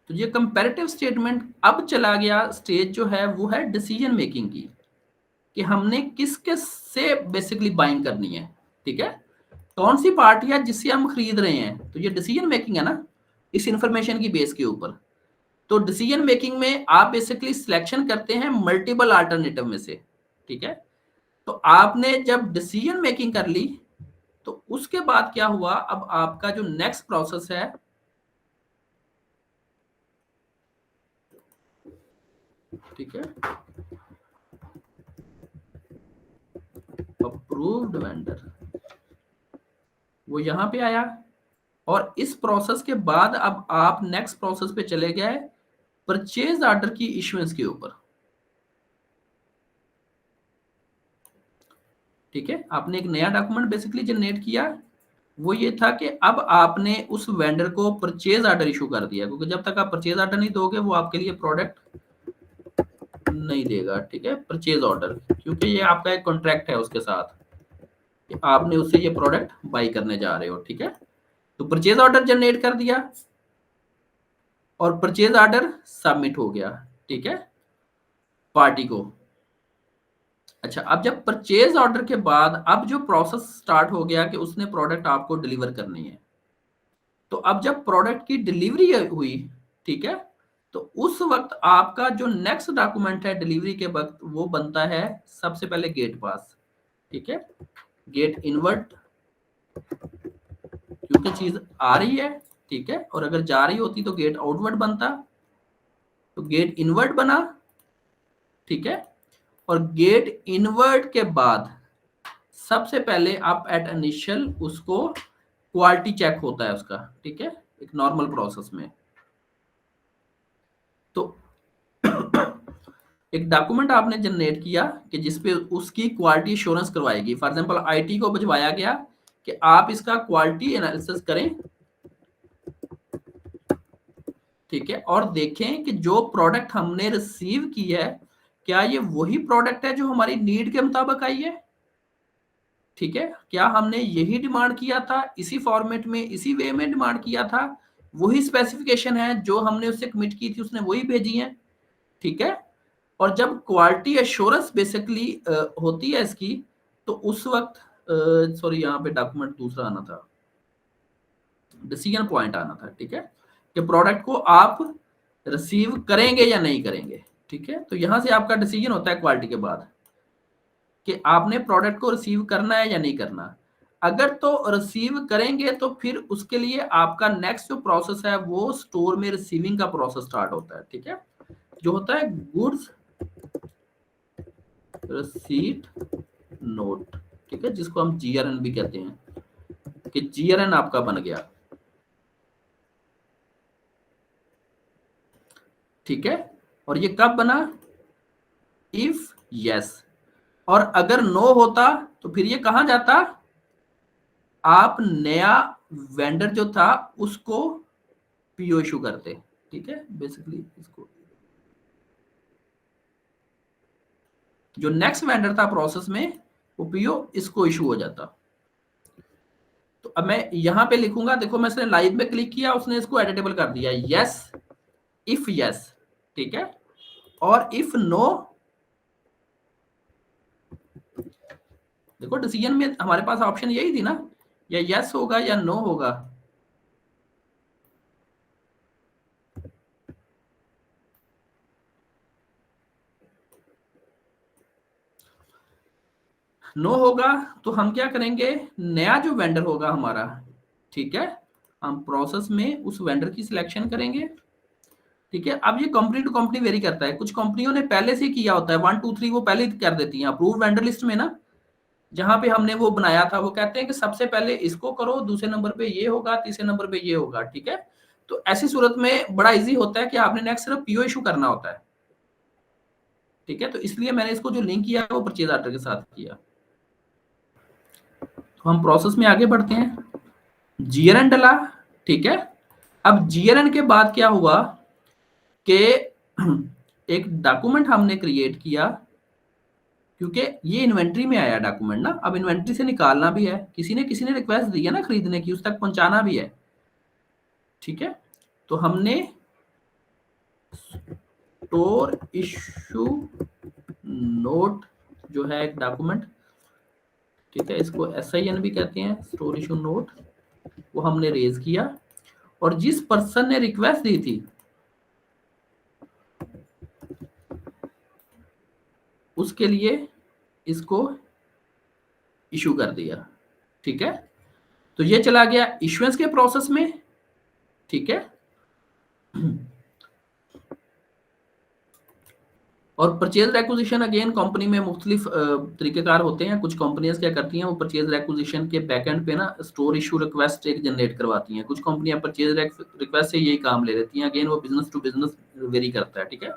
तो ये कंपैरेटिव स्टेटमेंट अब चला गया स्टेज जो है वो है डिसीजन मेकिंग की, कि हमने किस किस से बेसिकली बाइंग करनी है। ठीक है, कौन सी पार्टी है जिससे हम खरीद रहे हैं, तो ये डिसीजन मेकिंग है ना इस इंफॉर्मेशन की बेस के ऊपर। तो डिसीजन मेकिंग में आप बेसिकली सिलेक्शन करते हैं मल्टीपल अल्टरनेटिव में से। ठीक है, तो आपने जब डिसीजन मेकिंग कर ली तो उसके बाद क्या हुआ, अब आपका जो नेक्स्ट प्रोसेस है ठीक है, अप्रूव्ड वेंडर, वो यहां पे आया। और इस प्रोसेस के बाद अब आप नेक्स्ट प्रोसेस पे चले गए परचेज ऑर्डर की इश्यूएंस के ऊपर। ठीक है, आपने एक नया डॉक्यूमेंट बेसिकली जनरेट किया, वो ये था कि अब आपने उस वेंडर को परचेज ऑर्डर इशू कर दिया, क्योंकि जब तक आप परचेज ऑर्डर नहीं दोगे वो आपके लिए प्रोडक्ट नहीं देगा। ठीक है, परचेज ऑर्डर, क्योंकि ये आपका एक कॉन्ट्रैक्ट है उसके साथ कि आपने उससे ये प्रोडक्ट बाई करने जा रहे हो। ठीक है, तो परचेज ऑर्डर जनरेट कर दिया और परचेज ऑर्डर सबमिट हो गया। ठीक है, पार्टी को। अच्छा, अब जब परचेज ऑर्डर के बाद अब जो प्रोसेस स्टार्ट हो गया कि उसने प्रोडक्ट आपको डिलीवर करनी है, तो अब जब प्रोडक्ट की डिलीवरी हुई, ठीक है, तो उस वक्त आपका जो नेक्स्ट डॉक्यूमेंट है डिलीवरी के वक्त वो बनता है सबसे पहले गेट पास। ठीक है, गेट इनवर्ट, क्योंकि चीज आ रही है। ठीक है, और अगर जा रही होती तो गेट आउटवर्ड बनता, तो गेट इनवर्ट बना। ठीक है, और गेट इनवर्ट के बाद सबसे पहले आप एट इनिशियल उसको क्वालिटी चेक होता है उसका। ठीक है, एक नॉर्मल प्रोसेस में। तो एक डॉक्यूमेंट आपने जनरेट किया कि जिसपे उसकी क्वालिटी एश्योरेंस करवाएगी। फॉर एग्जांपल आईटी को भिजवाया गया कि आप इसका क्वालिटी एनालिसिस करें। ठीक है, और देखें कि जो प्रोडक्ट हमने रिसीव की है क्या ये वही प्रोडक्ट है जो हमारी नीड के मुताबिक आई है। ठीक है, क्या हमने यही डिमांड किया था, इसी फॉर्मेट में इसी वे में डिमांड किया था, वही स्पेसिफिकेशन है जो हमने उससे कमिट की थी उसने वही भेजी है। ठीक है, और जब क्वालिटी एश्योरेंस बेसिकली होती है इसकी, तो उस वक्त सॉरी यहाँ पे डॉक्यूमेंट दूसरा आना था, डिसीजन पॉइंट आना था। ठीक है, कि प्रोडक्ट को आप रिसीव करेंगे या नहीं करेंगे। ठीक है, तो यहां से आपका डिसीजन होता है क्वालिटी के बाद कि आपने प्रोडक्ट को रिसीव करना है या नहीं करना। अगर तो रिसीव करेंगे तो फिर उसके लिए आपका नेक्स्ट जो प्रोसेस है वो स्टोर में रिसीविंग का प्रोसेस स्टार्ट होता है। ठीक है, जो होता है गुड्स रिसीट नोट। ठीक है, जिसको हम जीआरएन भी कहते हैं कि जीआरएन आपका बन गया। ठीक है, और ये कब बना, इफ यस, और अगर नो होता तो फिर ये कहां जाता, आप नया वेंडर जो था उसको पीओ इशू करते। ठीक है, बेसिकली इसको जो नेक्स्ट वेंडर था प्रोसेस में वो पीओ इसको इशू हो जाता। तो अब मैं यहां पे लिखूंगा, देखो मैं इसने लाइव में क्लिक किया उसने इसको एडिटेबल कर दिया, यस इफ यस। ठीक है, और इफ नो, देखो डिसीजन में हमारे पास ऑप्शन यही थी ना, या यस होगा या नो होगा। नो होगा तो हम क्या करेंगे, नया जो वेंडर होगा हमारा, ठीक है, हम प्रोसेस में उस वेंडर की सिलेक्शन करेंगे। ठीक है, अब ये कंपनी टू कंपनी वेरी करता है, कुछ कंपनियों ने पहले से किया होता है 1 2 3 वो पहले ही कर देती हैं अप्रूव वेंडर लिस्ट में ना, जहां पे हमने वो बनाया था वो कहते हैं कि सबसे पहले इसको करो, दूसरे नंबर पे ये होगा, तीसरे नंबर पे ये होगा। ठीक है, तो ऐसी सूरत में बड़ा इजी होता है कि आपने नेक्स्ट सिर्फ पीओ इशू करना होता है। ठीक है, तो इसलिए मैंने इसको जो लिंक किया वो परचेज ऑर्डर के साथ किया। तो हम प्रोसेस में आगे बढ़ते हैं, जीआरएन डला। ठीक है, अब जीआरएन के बाद क्या हुआ कि एक डॉक्यूमेंट हमने क्रिएट किया, क्योंकि ये इन्वेंट्री में आया डॉक्यूमेंट ना, अब इन्वेंट्री से निकालना भी है, किसी ने रिक्वेस्ट दी है ना खरीदने की, उस तक पहुंचाना भी है। ठीक है, तो हमने स्टोर इशू नोट जो है एक डॉक्यूमेंट, ठीक है, इसको SIN भी कहते हैं, स्टोर इशू नोट, वो हमने रेज किया और जिस पर्सन ने रिक्वेस्ट दी थी उसके लिए इसको इशू कर दिया। ठीक है, तो ये चला गया इश्यूएंस के प्रोसेस में। ठीक है, और परचेज रेक्विजिशन अगेन कंपनी में मुख्तलिफ तरीकेकार होते हैं। कुछ कंपनियां क्या करती हैं, वो परचेज रेक्विजिशन के बैकएंड पे ना स्टोर इशू रिक्वेस्ट एक जनरेट करवाती हैं। कुछ कंपनियां परचेज रिक्वेस्ट से यही काम ले लेती हैं। अगेन वो बिजनेस टू बिजनेस वेरी करता है। ठीक है,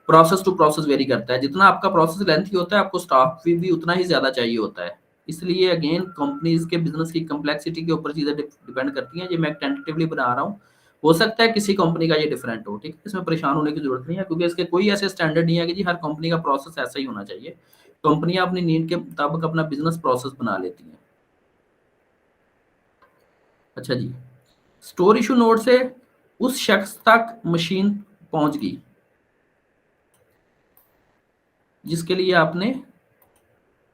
प्रोसेस टू प्रोसेस वेरी करता है। जितना आपका प्रोसेस लेंथी होता है आपको स्टाफ भी उतना ही ज्यादा चाहिए होता है। इसलिए अगेन कंपनीज के बिजनेस की कम्प्लेक्सिटी के ऊपर चीजें डिपेंड करती हैं। ये मैं टेंटेटिवली बना रहा हूँ, हो सकता है किसी कंपनी का ये डिफरेंट हो। ठीक है, इसमें परेशान होने की जरूरत नहीं है, क्योंकि इसके कोई ऐसे स्टैंडर्ड नहीं है कि जी हर कंपनी का प्रोसेस ऐसा ही होना चाहिए। कंपनियां अपनी नीड के मुताबिक अपना बिजनेस प्रोसेस बना लेती हैं। अच्छा जी, स्टोर इशू नोड से उस शख्स तक मशीन पहुंच गई जिसके लिए आपने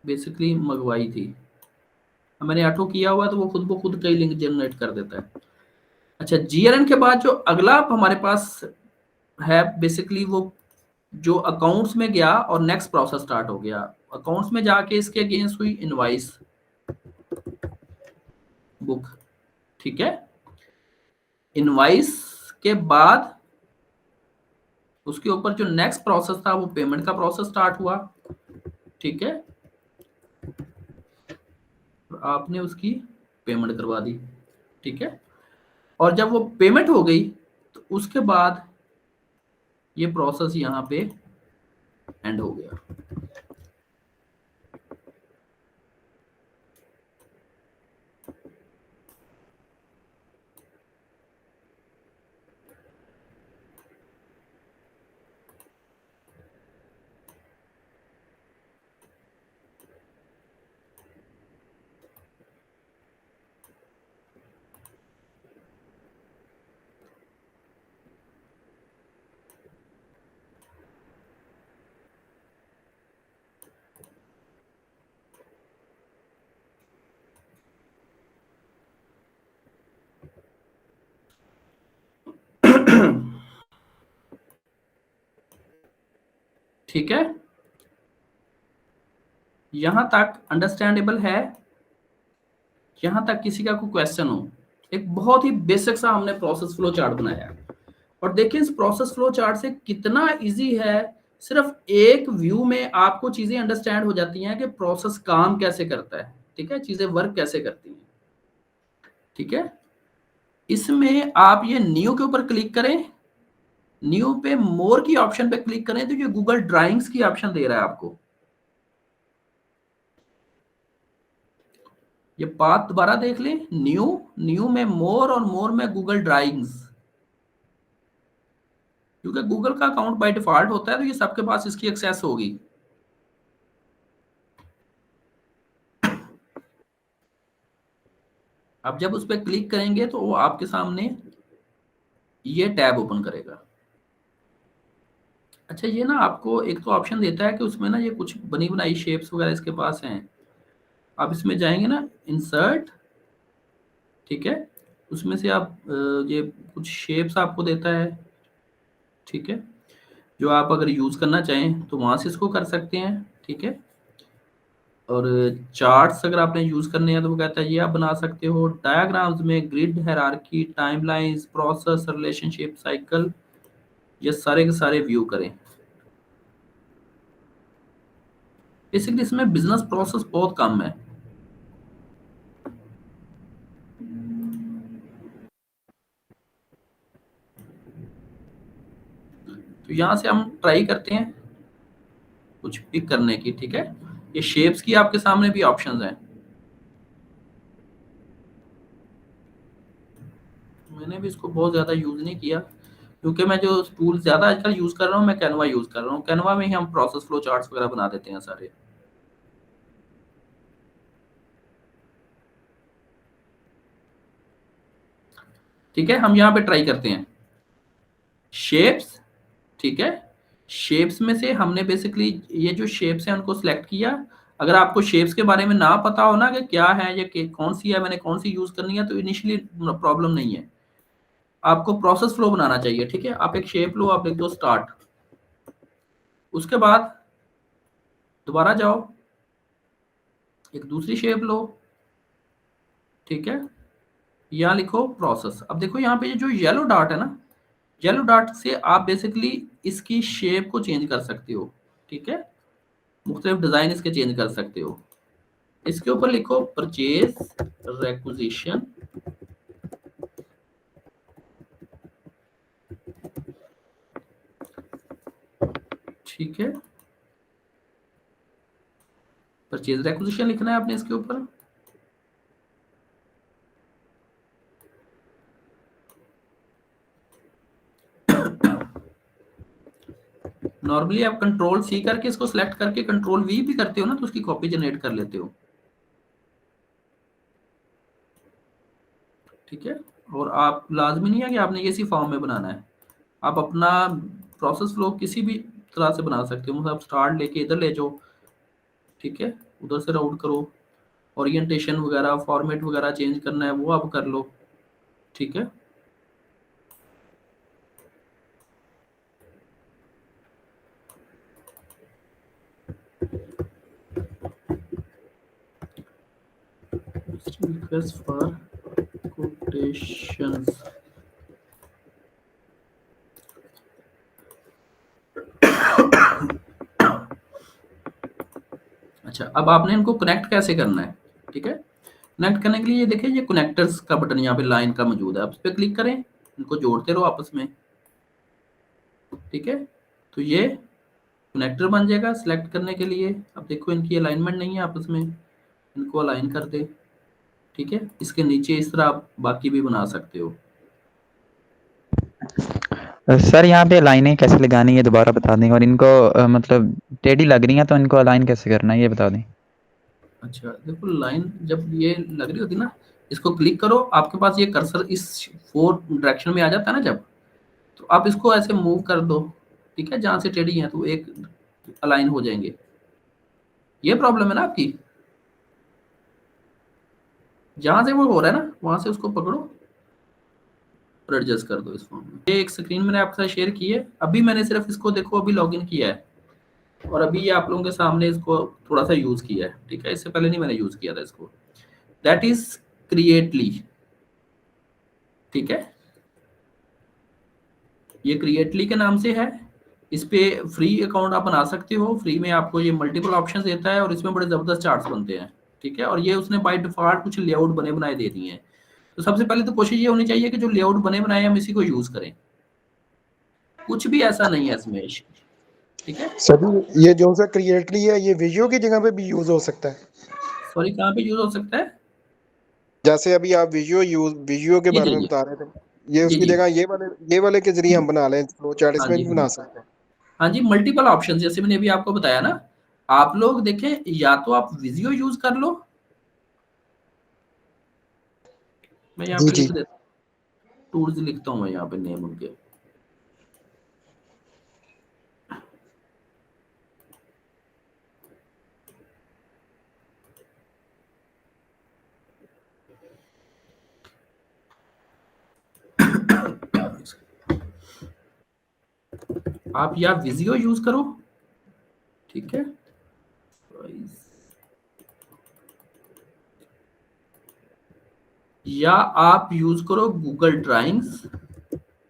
बेसिकली मंगवाई थी। मैंने ऑटो किया हुआ तो वो खुद ब खुद कई लिंक जनरेट कर देता है। अच्छा, जीआरएन के बाद जो अगला हमारे पास है बेसिकली वो जो अकाउंट्स में गया और नेक्स्ट प्रोसेस स्टार्ट हो गया। अकाउंट्स में जाके इसके अगेंस्ट हुई इनवाइस बुक। ठीक है, इनवाइस के बाद उसके ऊपर जो नेक्स्ट प्रोसेस था वो पेमेंट का प्रोसेस स्टार्ट हुआ। ठीक है, आपने उसकी पेमेंट करवा दी। ठीक है, और जब वो पेमेंट हो गई तो उसके बाद ये प्रोसेस यहाँ पे एंड हो गया। ठीक है, यहां तक अंडरस्टैंडेबल है? यहां तक किसी का कोई क्वेश्चन हो? एक बहुत ही बेसिक सा हमने प्रोसेस फ्लो चार्ट बनाया और देखिए इस प्रोसेस फ्लो चार्ट से कितना इजी है। सिर्फ एक व्यू में आपको चीजें अंडरस्टैंड हो जाती हैं कि प्रोसेस काम कैसे करता है। ठीक है, चीजें वर्क कैसे करती हैं। ठीक है, इसमें आप ये न्यू के ऊपर क्लिक करें, न्यू पे मोर की ऑप्शन पे क्लिक करें तो ये गूगल ड्राइंग्स की ऑप्शन दे रहा है आपको। ये पाथ दोबारा देख लें, न्यू, न्यू में मोर और मोर में गूगल ड्राइंग्स। क्योंकि गूगल का अकाउंट बाय डिफॉल्ट होता है तो ये सबके पास इसकी एक्सेस होगी। अब जब उस पर क्लिक करेंगे तो वो आपके सामने ये टैब ओपन करेगा। अच्छा, ये ना आपको एक तो ऑप्शन देता है कि उसमें ना ये कुछ बनी बनाई शेप्स वगैरह इसके पास हैं। आप इसमें जाएंगे ना इंसर्ट, ठीक है, उसमें से आप ये कुछ शेप्स आपको देता है। ठीक है, जो आप अगर यूज करना चाहें तो वहां से इसको कर सकते हैं। ठीक है, और चार्ट्स अगर आपने यूज करने हैं तो वो कहता है ये आप बना सकते हो। डायग्राम्स में grid, hierarchy, timelines, process, relationship, cycle, ये सारे के सारे व्यू करें। बेसिकली इसमें बिजनेस प्रोसेस बहुत कम है। तो यहाँ से हम ट्राई करते हैं कुछ पिक करने की, ठीक है। ये शेप्स की आपके सामने भी ऑप्शंस हैं। मैंने भी इसको बहुत ज़्यादा यूज़ नहीं किया क्योंकि मैं जो टूल ज़्यादा आजकल यूज़ कर रहा हूँ, मैं कैनवा यूज़ कर रहा हूँ। कैनवा में ही हम प्रोसेस फ्लो चार्ट्स वगैरह बना देते हैं सारे। ठीक है, हम यहाँ पे ट्राई करते हैं शेप्स। ठीक है, शेप्स में से हमने बेसिकली ये जो शेप्स हैं उनको सिलेक्ट किया। अगर आपको शेप्स के बारे में ना पता हो ना कि क्या है या कौन सी है, मैंने कौन सी यूज़ करनी है, तो इनिशियली प्रॉब्लम नहीं है। आपको प्रोसेस फ्लो बनाना चाहिए। ठीक है, आप एक शेप लो, आप लिख दो स्टार्ट, उसके बाद दोबारा जाओ, एक दूसरी शेप लो। ठीक है, यहाँ लिखो प्रोसेस। अब देखो यहाँ पे जो येलो डॉट है ना, येलो डॉट से आप बेसिकली इसकी शेप को चेंज कर सकते हो। ठीक है, मुख्तलिफ डिजाइन इसके चेंज कर सकते हो। इसके ऊपर लिखो परचेज रेक्विजिशन। ठीक है, परचेज रेक्विजिशन लिखना है आपने इसके ऊपर। नॉर्मली आप कंट्रोल सी करके इसको सिलेक्ट करके कंट्रोल वी भी करते हो ना, तो उसकी कॉपी जनरेट कर लेते हो। ठीक है, और आप लाजमी नहीं है कि आपने इसी फॉर्म में बनाना है। आप अपना प्रोसेस फ्लो किसी भी तरह से बना सकते हो। मतलब स्टार्ट लेके इधर ले जाओ, ठीक है, उधर से राउट करो, ओरिएंटेशन वगैरह, फॉर्मेट वगैरह चेंज करना है वो आप कर लो। ठीक है, request for quotations। अच्छा, अब आपने इनको कनेक्ट कैसे करना है। ठीक है, कनेक्ट करने के लिए ये देखिए, ये कनेक्टर्स का बटन यहाँ पे लाइन का मौजूद है, आप इस पर क्लिक करें, इनको जोड़ते रहो आपस में। ठीक है, तो ये कनेक्टर बन जाएगा। सिलेक्ट करने के लिए अब देखो इनकी अलाइनमेंट नहीं है आपस में, इनको अलाइन कर दे। ठीक है, इसके नीचे इस तरह आप बाकी भी बना सकते हो। सर यहाँ पे लाइनें कैसे लगानी है दोबारा बता दें, और इनको मतलब टेढ़ी लग रही हैं तो इनको अलाइन कैसे करना है ये बता दें। अच्छा देखो, लाइन जब ये लग रही होती ना, इसको क्लिक करो, आपके पास ये कर्सर इस 4 डायरेक्शन में आ जाता है ना जब, तो आप इसको ऐसे मूव कर दो। ठीक है, जहाँ से टेढ़ी है तो एक अलाइन हो जाएंगे। ये प्रॉब्लम है ना आपकी, जहाँ से वो हो रहा है ना वहां से उसको पकड़ो और एडजस्ट कर दो इस फॉर्म में। ये एक स्क्रीन मैंने आपके साथ शेयर की है। अभी मैंने सिर्फ इसको देखो अभी लॉगिन किया है, और अभी ये आप लोगों के सामने इसको थोड़ा सा यूज किया है। ठीक है, इससे पहले नहीं मैंने यूज किया था इसको। That is creatively. ठीक है, ये क्रिएटली के नाम से है। इस पे फ्री अकाउंट आप बना सकते हो। फ्री में आपको ये मल्टीपल ऑप्शन देता है और इसमें बड़े जबरदस्त चार्ट्स बनते हैं। ठीक है, और ये उसने बाय डिफॉल्ट कुछ लेआउट बने बनाए दे दिए हैं। तो सबसे पहले तो कोशिश ये होनी चाहिए कि जो लेआउट बने बनाए हम इसी को यूज करें, कुछ भी ऐसा नहीं है इसमें। ठीक है, सर ये जो सा क्रिएटली है ये विजुअल की जगह पे भी यूज हो सकता है। सॉरी कहाँ पे यूज हो सकता है। जैसे अभी आप विजुअल के जी बारे जी में जी बता रहे थे, ये जी उसकी जी। जगह ये वाले के जरिए हम बना लें, फ्लो चार्ट हाँ इसमें जी, भी हाँ बना जी, सकते हैं। हाँ जी, मल्टीपल ऑप्शन जैसे मैंने अभी आपको बताया ना। आप लोग देखें, या तो आप विजियो यूज कर लो, मैं यहाँ जी पे जी। लिख देता हूँ, टूल्स लिखता हूँ मैं यहाँ पे नेम उनके। आप या विजियो यूज करो। ठीक है, या आप यूज करो गूगल ड्राइंग्स,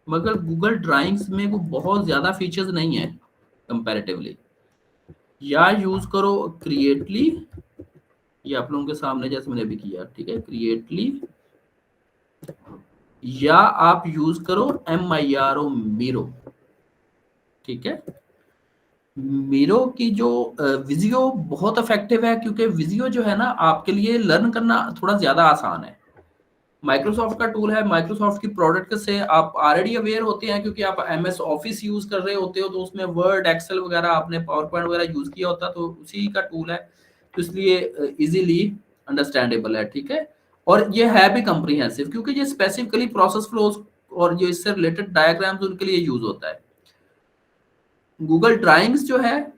मगर गूगल ड्राइंग्स में वो बहुत ज्यादा फीचर्स नहीं है कंपैरेटिवली। या यूज करो क्रिएटली, ये आप लोगों के सामने जैसे मैंने अभी किया, ठीक है, क्रिएटली। या आप यूज करो MIRO, मीरो, ठीक है। मीरो की जो विजियो बहुत इफेक्टिव है, क्योंकि विजियो जो है ना आपके लिए लर्न करना थोड़ा ज्यादा आसान है। माइक्रोसॉफ्ट का टूल है, माइक्रोसॉफ्ट की प्रोडक्ट से आप ऑलरेडी अवेयर होते हैं, क्योंकि आप MS ऑफिस यूज कर रहे होते हो, तो उसमें वर्ड, एक्सेल वगैरह आपने पावर पॉइंट वगैरह यूज किया होता, तो उसी का टूल है, तो इसलिए इजीली अंडरस्टैंडेबल है, ठीक है। और ये है भी कम्प्रीहेंसिव, क्योंकि ये स्पेसिफिकली प्रोसेस फ्लोज और जो इससे रिलेटेड डायग्राम्स उनके लिए यूज होता है। गूगल ड्राइंग्स जो है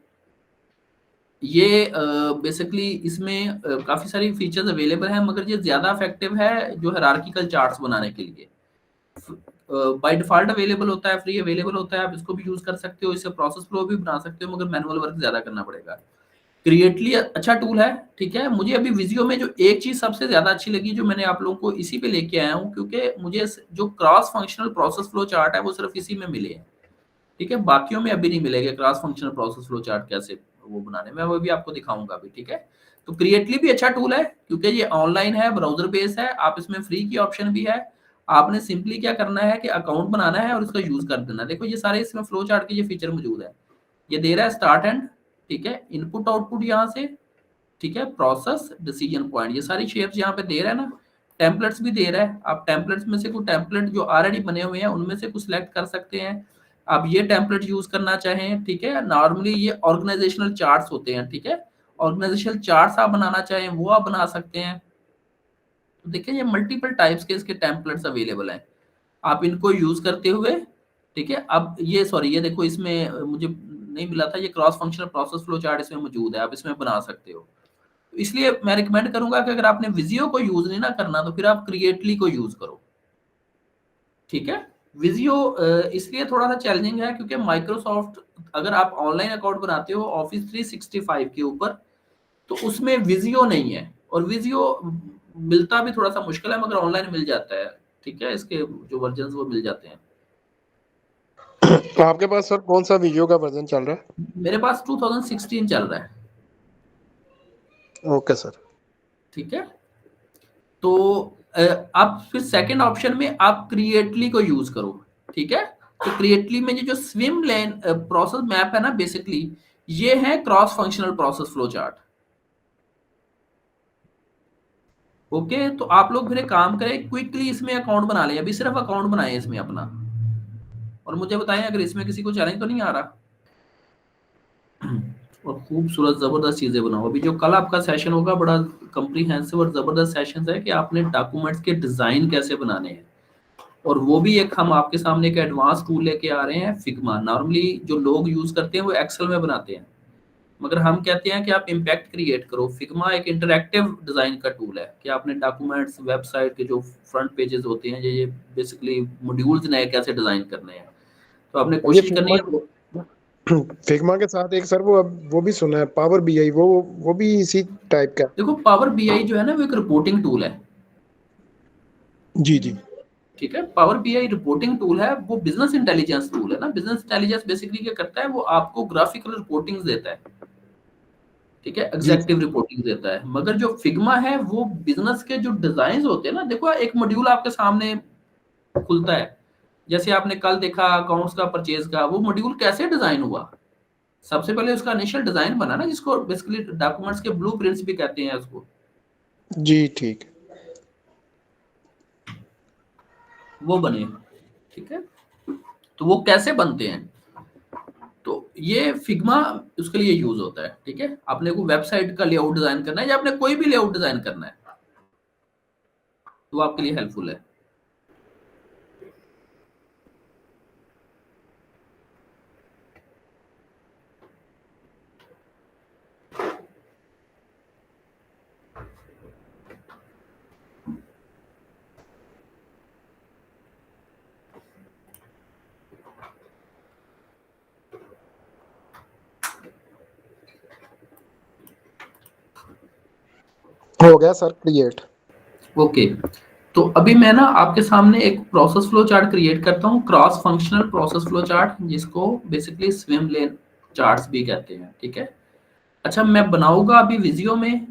ये बेसिकली इसमें काफी सारी फीचर्स अवेलेबल हैं, मगर ये ज्यादा इफेक्टिव है जो हायरार्किकल चार्ट्स बनाने के लिए। बाय डिफॉल्ट अवेलेबल होता है, फ्री अवेलेबल होता है, आप इसको भी यूज कर सकते हो, इससे प्रोसेस फ्लो भी बना सकते हो, मगर मैनुअल वर्क ज्यादा करना पड़ेगा। क्रिएटली अच्छा टूल है, ठीक है। मुझे अभी विजियो में जो एक चीज सबसे ज्यादा अच्छी लगी, जो मैंने आप लोगों को इसी पे लेके आया हूँ, क्योंकि मुझे जो cross functional process flow chart है वो सिर्फ इसी में मिले हैं, ठीक है। बाकियों में अभी नहीं मिलेगा cross functional process flow chart कैसे वो बनाने में, वो भी आपको दिखाऊंगा अभी, ठीक है। तो क्रिएटली भी अच्छा टूल है, क्योंकि ये ऑनलाइन है, ब्राउजर बेस्ड है, आप इसमें फ्री की ऑप्शन भी है। आपने सिंपली क्या करना है कि अकाउंट बनाना है और इसका यूज कर देना। देखो ये सारे इसमें फ्लो चार्ट के ये फीचर मौजूद है, ये दे रहा है स्टार्ट एंड, ठीक है, इनपुट आउटपुट यहाँ से, ठीक है, प्रोसेस, डिसीजन पॉइंट, ये सारी शेप्स यहाँ पे दे रहा है ना। टेम्पलेट्स भी दे रहा है, आप टेम्पलेट्स में से कुछ टेम्पलेट जो ऑलरेडी बने हुए हैं उनमें से कुछ सिलेक्ट कर सकते हैं, आप ये टेम्पलेट यूज करना चाहें, ठीक है। नॉर्मली ये ऑर्गेनाइजेशनल चार्ट्स होते हैं, ठीक है, ऑर्गेनाइजेशनल चार्ट्स आप बनाना चाहें वो आप बना सकते हैं। तो देखिए ये मल्टीपल टाइप्स के इसके टेम्पलेट्स अवेलेबल हैं, आप इनको यूज करते हुए, ठीक है। अब ये सॉरी ये देखो इसमें मुझे नहीं मिला था, ये cross functional process flow chart इसमें मौजूद है, आप इसमें बना सकते हो। इसलिए मैं रिकमेंड करूंगा कि अगर आपने विजियो को यूज नहीं ना करना, तो फिर आप क्रिएटली को यूज करो, ठीक है। विजियो इसलिए थोड़ा सा चैलेंजिंग है, क्योंकि माइक्रोसॉफ्ट अगर आप ऑनलाइन अकाउंट बनाते हो ऑफिस 365 के ऊपर, तो उसमें विजियो नहीं है, और विजियो मिलता भी थोड़ा सा मुश्किल है, मगर ऑनलाइन मिल जाता है, ठीक है, इसके जो वर्जन वो मिल जाते हैं। आपके पास सर कौन सा वीडियो का वर्जन चल रहा है? मेरे पास 2016 चल रहा है, ओके सर। ठीक है। तो आप फिर सेकंड ऑप्शन में आप क्रिएटली को यूज करो, ठीक है। तो क्रिएटली में ये जो स्विम लेन प्रोसेस मैप है ना, बेसिकली ये है cross functional process flow chart. Okay, तो आप लोग फिर एक काम करें, क्विकली इसमें अकाउंट बना लें, अभी सिर्फ अकाउंट बनाए इसमें अपना, और मुझे बताएं अगर इसमें किसी को चैलेंज तो नहीं आ रहा। और खूबसूरत जबरदस्त चीजें बनाओ। अभी जो कल आपका सेशन होगा बड़ा कंप्रीहेंसिव और जबरदस्त सेशन है कि आपने डॉक्यूमेंट्स के डिजाइन कैसे बनाने हैं, और वो भी एक हम आपके सामने एक एडवांस टूल लेके आ रहे हैं, फिग्मा। नॉर्मली जो लोग यूज करते हैं वो एक्सेल में बनाते हैं, मगर हम कहते हैं कि आप इम्पैक्ट क्रिएट करो। फिग्मा एक इंटरैक्टिव डिजाइन का टूल है कि आपने डॉक्यूमेंट्स, वेबसाइट के जो फ्रंट पेजेस होते हैं, ये बेसिकली मॉड्यूल्स नए कैसे डिजाइन करने हैं, तो आपने ये कोशिश करनी है। फिग्मा के साथ एक सर वो भी सुना है पावर बीआई, वो भी इसी टाइप का। देखो पावर बीआई जो है ना वो एक रिपोर्टिंग टूल है, जी जी। ठीक है। पावर बीआई रिपोर्टिंग टूल है, वो बिजनेस इंटेलिजेंस टूल है ना। बिजनेस इंटेलिजेंस बेसिकली क्या करता है, वो आपको ग्राफिकल रिपोर्टिंग्स देता है, ठीक है, जी एग्जेक्टिव रिपोर्टिंग देता है। मगर जो फिग्मा है वो बिजनेस के जो डिजाइन होते हैं ना, देखो एक मॉड्यूल आपके सामने खुलता है, जैसे आपने कल देखा अकाउंट्स का, परचेज का, वो मॉड्यूल कैसे डिजाइन हुआ। सबसे पहले उसका इनिशियल डिजाइन बना ना, जिसको बेसिकली डॉक्यूमेंट्स के ब्लूप्रिंट्स भी कहते हैं उसको, जी ठीक है। वो बने, ठीक है। तो वो कैसे बनते हैं, तो ये फिग्मा उसके लिए यूज होता है, ठीक है। आपने को वेबसाइट का लेआउट डिजाइन करना है या आपने कोई भी लेआउट डिजाइन करना है, तो आपके लिए हेल्पफुल है। हो गया सर क्रिएट। ओके, तो अभी मैं ना आपके सामने एक प्रोसेस फ्लो चार्ट क्रिएट करता हूँ, cross functional process flow chart, जिसको बेसिकली स्विम लेन चार्ट्स भी कहते हैं, ठीक है। अच्छा, मैं बनाऊंगा अभी विजियो में,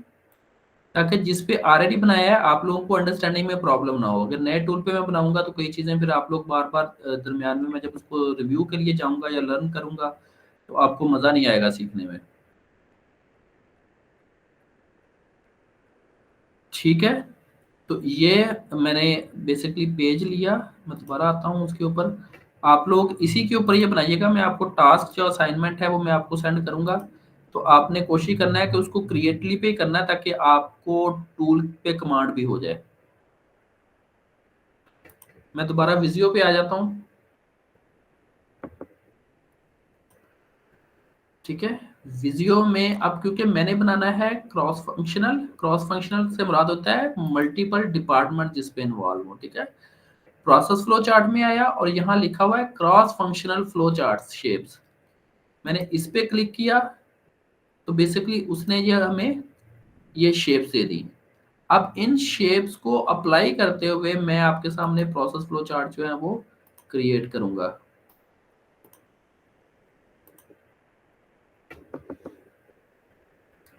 ताकि जिस पे ऑलरेडी बनाया है आप लोगों को अंडरस्टैंडिंग में प्रॉब्लम ना हो। अगर नए टूल पे मैं बनाऊंगा तो कई चीज़ें फिर आप लोग बार बार दरमियान में मैं जब उसको रिव्यू के लिए जाऊंगा या लर्न करूंगा तो आपको मज़ा नहीं आएगा सीखने में, ठीक है। तो ये मैंने बेसिकली पेज लिया, मैं दोबारा आता हूँ उसके ऊपर। आप लोग इसी के ऊपर ये बनाइएगा, मैं आपको टास्क जो असाइनमेंट है वो मैं आपको सेंड करूंगा। तो आपने कोशिश करना है कि उसको क्रिएटली पे करना है, ताकि आपको टूल पे कमांड भी हो जाए। मैं दोबारा विजियो पे आ जाता हूँ, ठीक है। विजियो में अब क्योंकि मैंने बनाना है क्रॉस फंक्शनल से मुराद होता है मल्टीपल डिपार्टमेंट जिस पे इन्वॉल्व हो, ठीक है। प्रोसेस फ्लो चार्ट में आया और यहाँ लिखा हुआ है cross functional flow chart shapes. मैंने इस पे क्लिक किया तो बेसिकली उसने ये हमें ये शेप्स दे दी। अब इन शेप्स को अप्लाई करते हुए मैं आपके सामने प्रोसेस फ्लो चार्ट जो है वो क्रिएट करूंगा।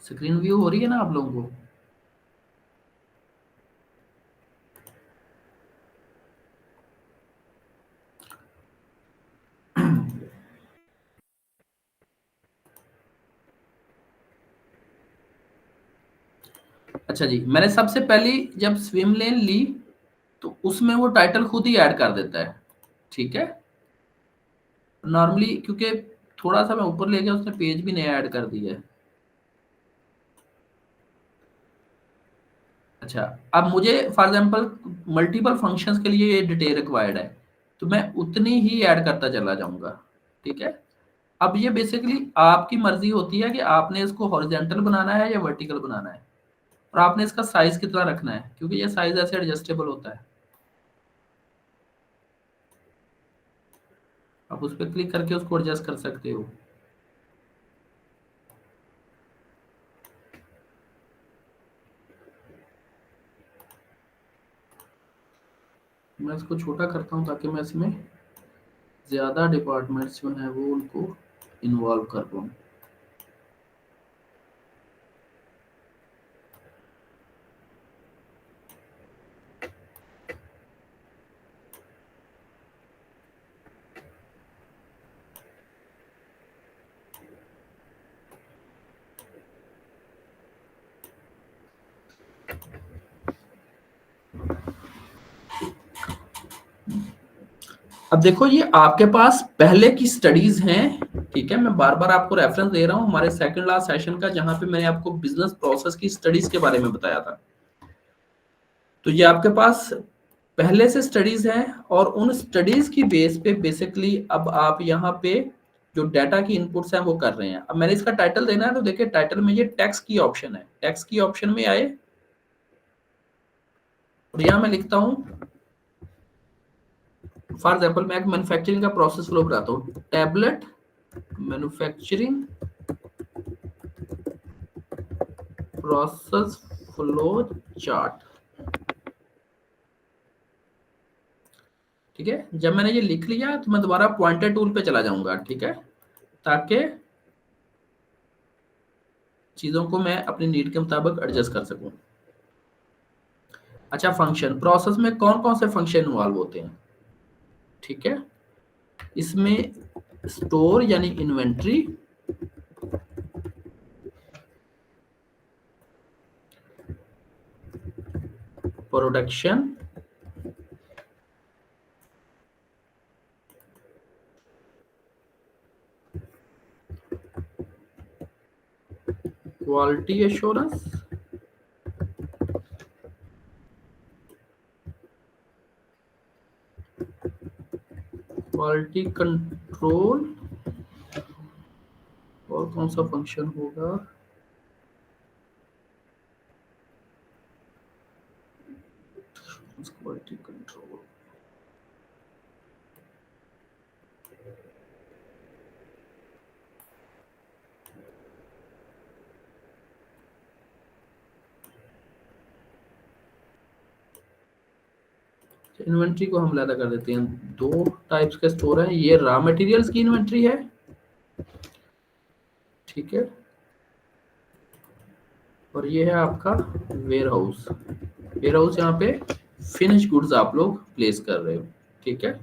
स्क्रीन व्यू हो रही है ना आप लोगों को? अच्छा जी, मैंने सबसे पहली जब स्विम लेन ली तो उसमें वो टाइटल खुद ही ऐड कर देता है, ठीक है। नॉर्मली क्योंकि थोड़ा सा मैं ऊपर ले गया, उसने पेज भी नया ऐड कर दिया है। अच्छा, अब मुझे फॉर एग्जांपल मल्टीपल फंक्शंस के लिए ये डिटेल रिक्वायर्ड है, तो मैं उतनी ही ऐड करता चला जाऊंगा, ठीक है। अब ये बेसिकली आपकी मर्जी होती है कि आपने इसको हॉरिजॉन्टल बनाना है या वर्टिकल बनाना है, और आपने इसका साइज कितना रखना है, क्योंकि ये साइज ऐसे एडजस्टेबल होता है। आप उस पर क्लिक करके उसको एडजस्ट कर सकते हो। मैं इसको छोटा करता हूँ ताकि मैं इसमें ज़्यादा डिपार्टमेंट्स जो हैं वो उनको इन्वॉल्व कर पाऊँ। अब देखो, ये आपके पास पहले की स्टडीज हैं, ठीक है। मैं बार बार आपको रेफरेंस दे रहा हूँ हमारे सेकंड लास्ट सेशन का, जहां पे मैंने आपको बिजनेस प्रोसेस की स्टडीज के बारे में बताया था। तो ये आपके पास पहले से स्टडीज हैं, और उन स्टडीज की बेस पे बेसिकली अब आप यहाँ पे जो डाटा की इनपुट्स हैं वो कर रहे हैं। अब मैंने इसका टाइटल देना है, तो देखिए टाइटल में ये टैक्स की ऑप्शन है, टैक्स की ऑप्शन में आए और यहाँ मैं लिखता हूँ फॉर एग्जाम्पल, मैं एक मैन्युफैक्चरिंग का प्रोसेस फ्लो बताता हूँ, tablet manufacturing process flow chart, ठीक है। जब मैंने ये लिख लिया तो मैं दोबारा पॉइंटर टूल पे चला जाऊंगा, ठीक है, ताकि चीजों को मैं अपनी नीड के मुताबिक एडजस्ट कर सकूं। अच्छा, फंक्शन प्रोसेस में कौन कौन से फंक्शन इन्वॉल्व होते हैं, ठीक है। इसमें स्टोर यानी inventory, production, quality assurance, quality control, और कौन सा फंक्शन होगा, क्वालिटी कंट्रोल। इन्वेंट्री को हम अलग कर देते हैं, दो टाइप्स के स्टोर है। ये रॉ मटेरियल्स की इन्वेंट्री है, ठीक है, और ये है आपका वेयर हाउस। वेयर हाउस यहाँ पे फिनिश गुड्स आप लोग प्लेस कर रहे हो, ठीक है।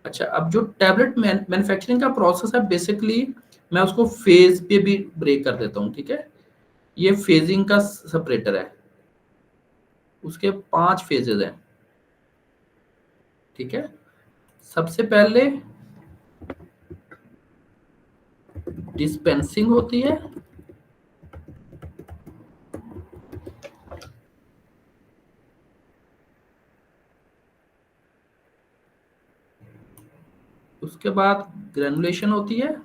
अच्छा, अब जो टैबलेट मैन्युफैक्चरिंग का प्रोसेस है, बेसिकली मैं उसको फेज पे भी ब्रेक कर देता हूँ, ठीक है। ये फेजिंग का सेपरेटर है, उसके 5 फेजेस हैं, ठीक है। सबसे पहले डिस्पेंसिंग होती है, उसके बाद ग्रेनुलेशन होती है,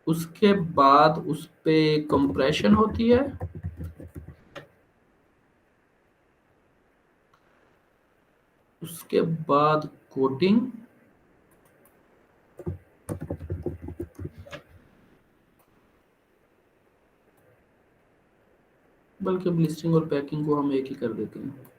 उसके बाद उस पे कंप्रेशन होती है, उसके बाद कोटिंग, बल्कि ब्लिस्टरिंग और पैकिंग को हम एक ही कर देते हैं।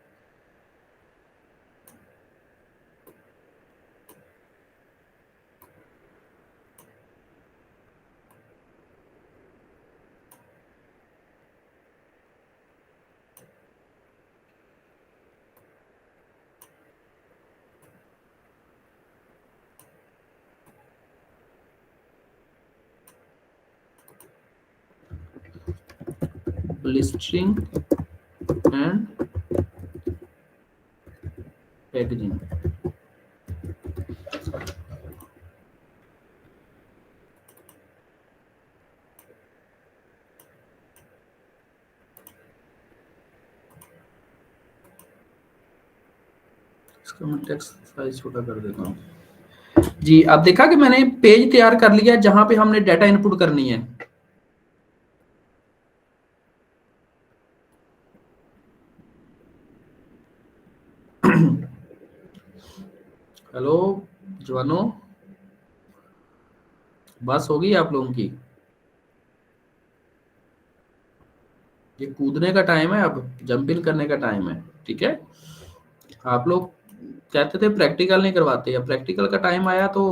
Blistering and packaging. इसका मैं टेक्स्ट साइज छोटा कर देता हूँ जी। अब देखा कि मैंने पेज तैयार कर लिया जहां पे हमने डाटा इनपुट करनी है। हेलो जवानों, बस होगी आप लोगों की? ये कूदने का टाइम है, अब जंप इन करने का टाइम है, ठीक है। आप लोग कहते थे प्रैक्टिकल नहीं करवाते, या प्रैक्टिकल का टाइम आया तो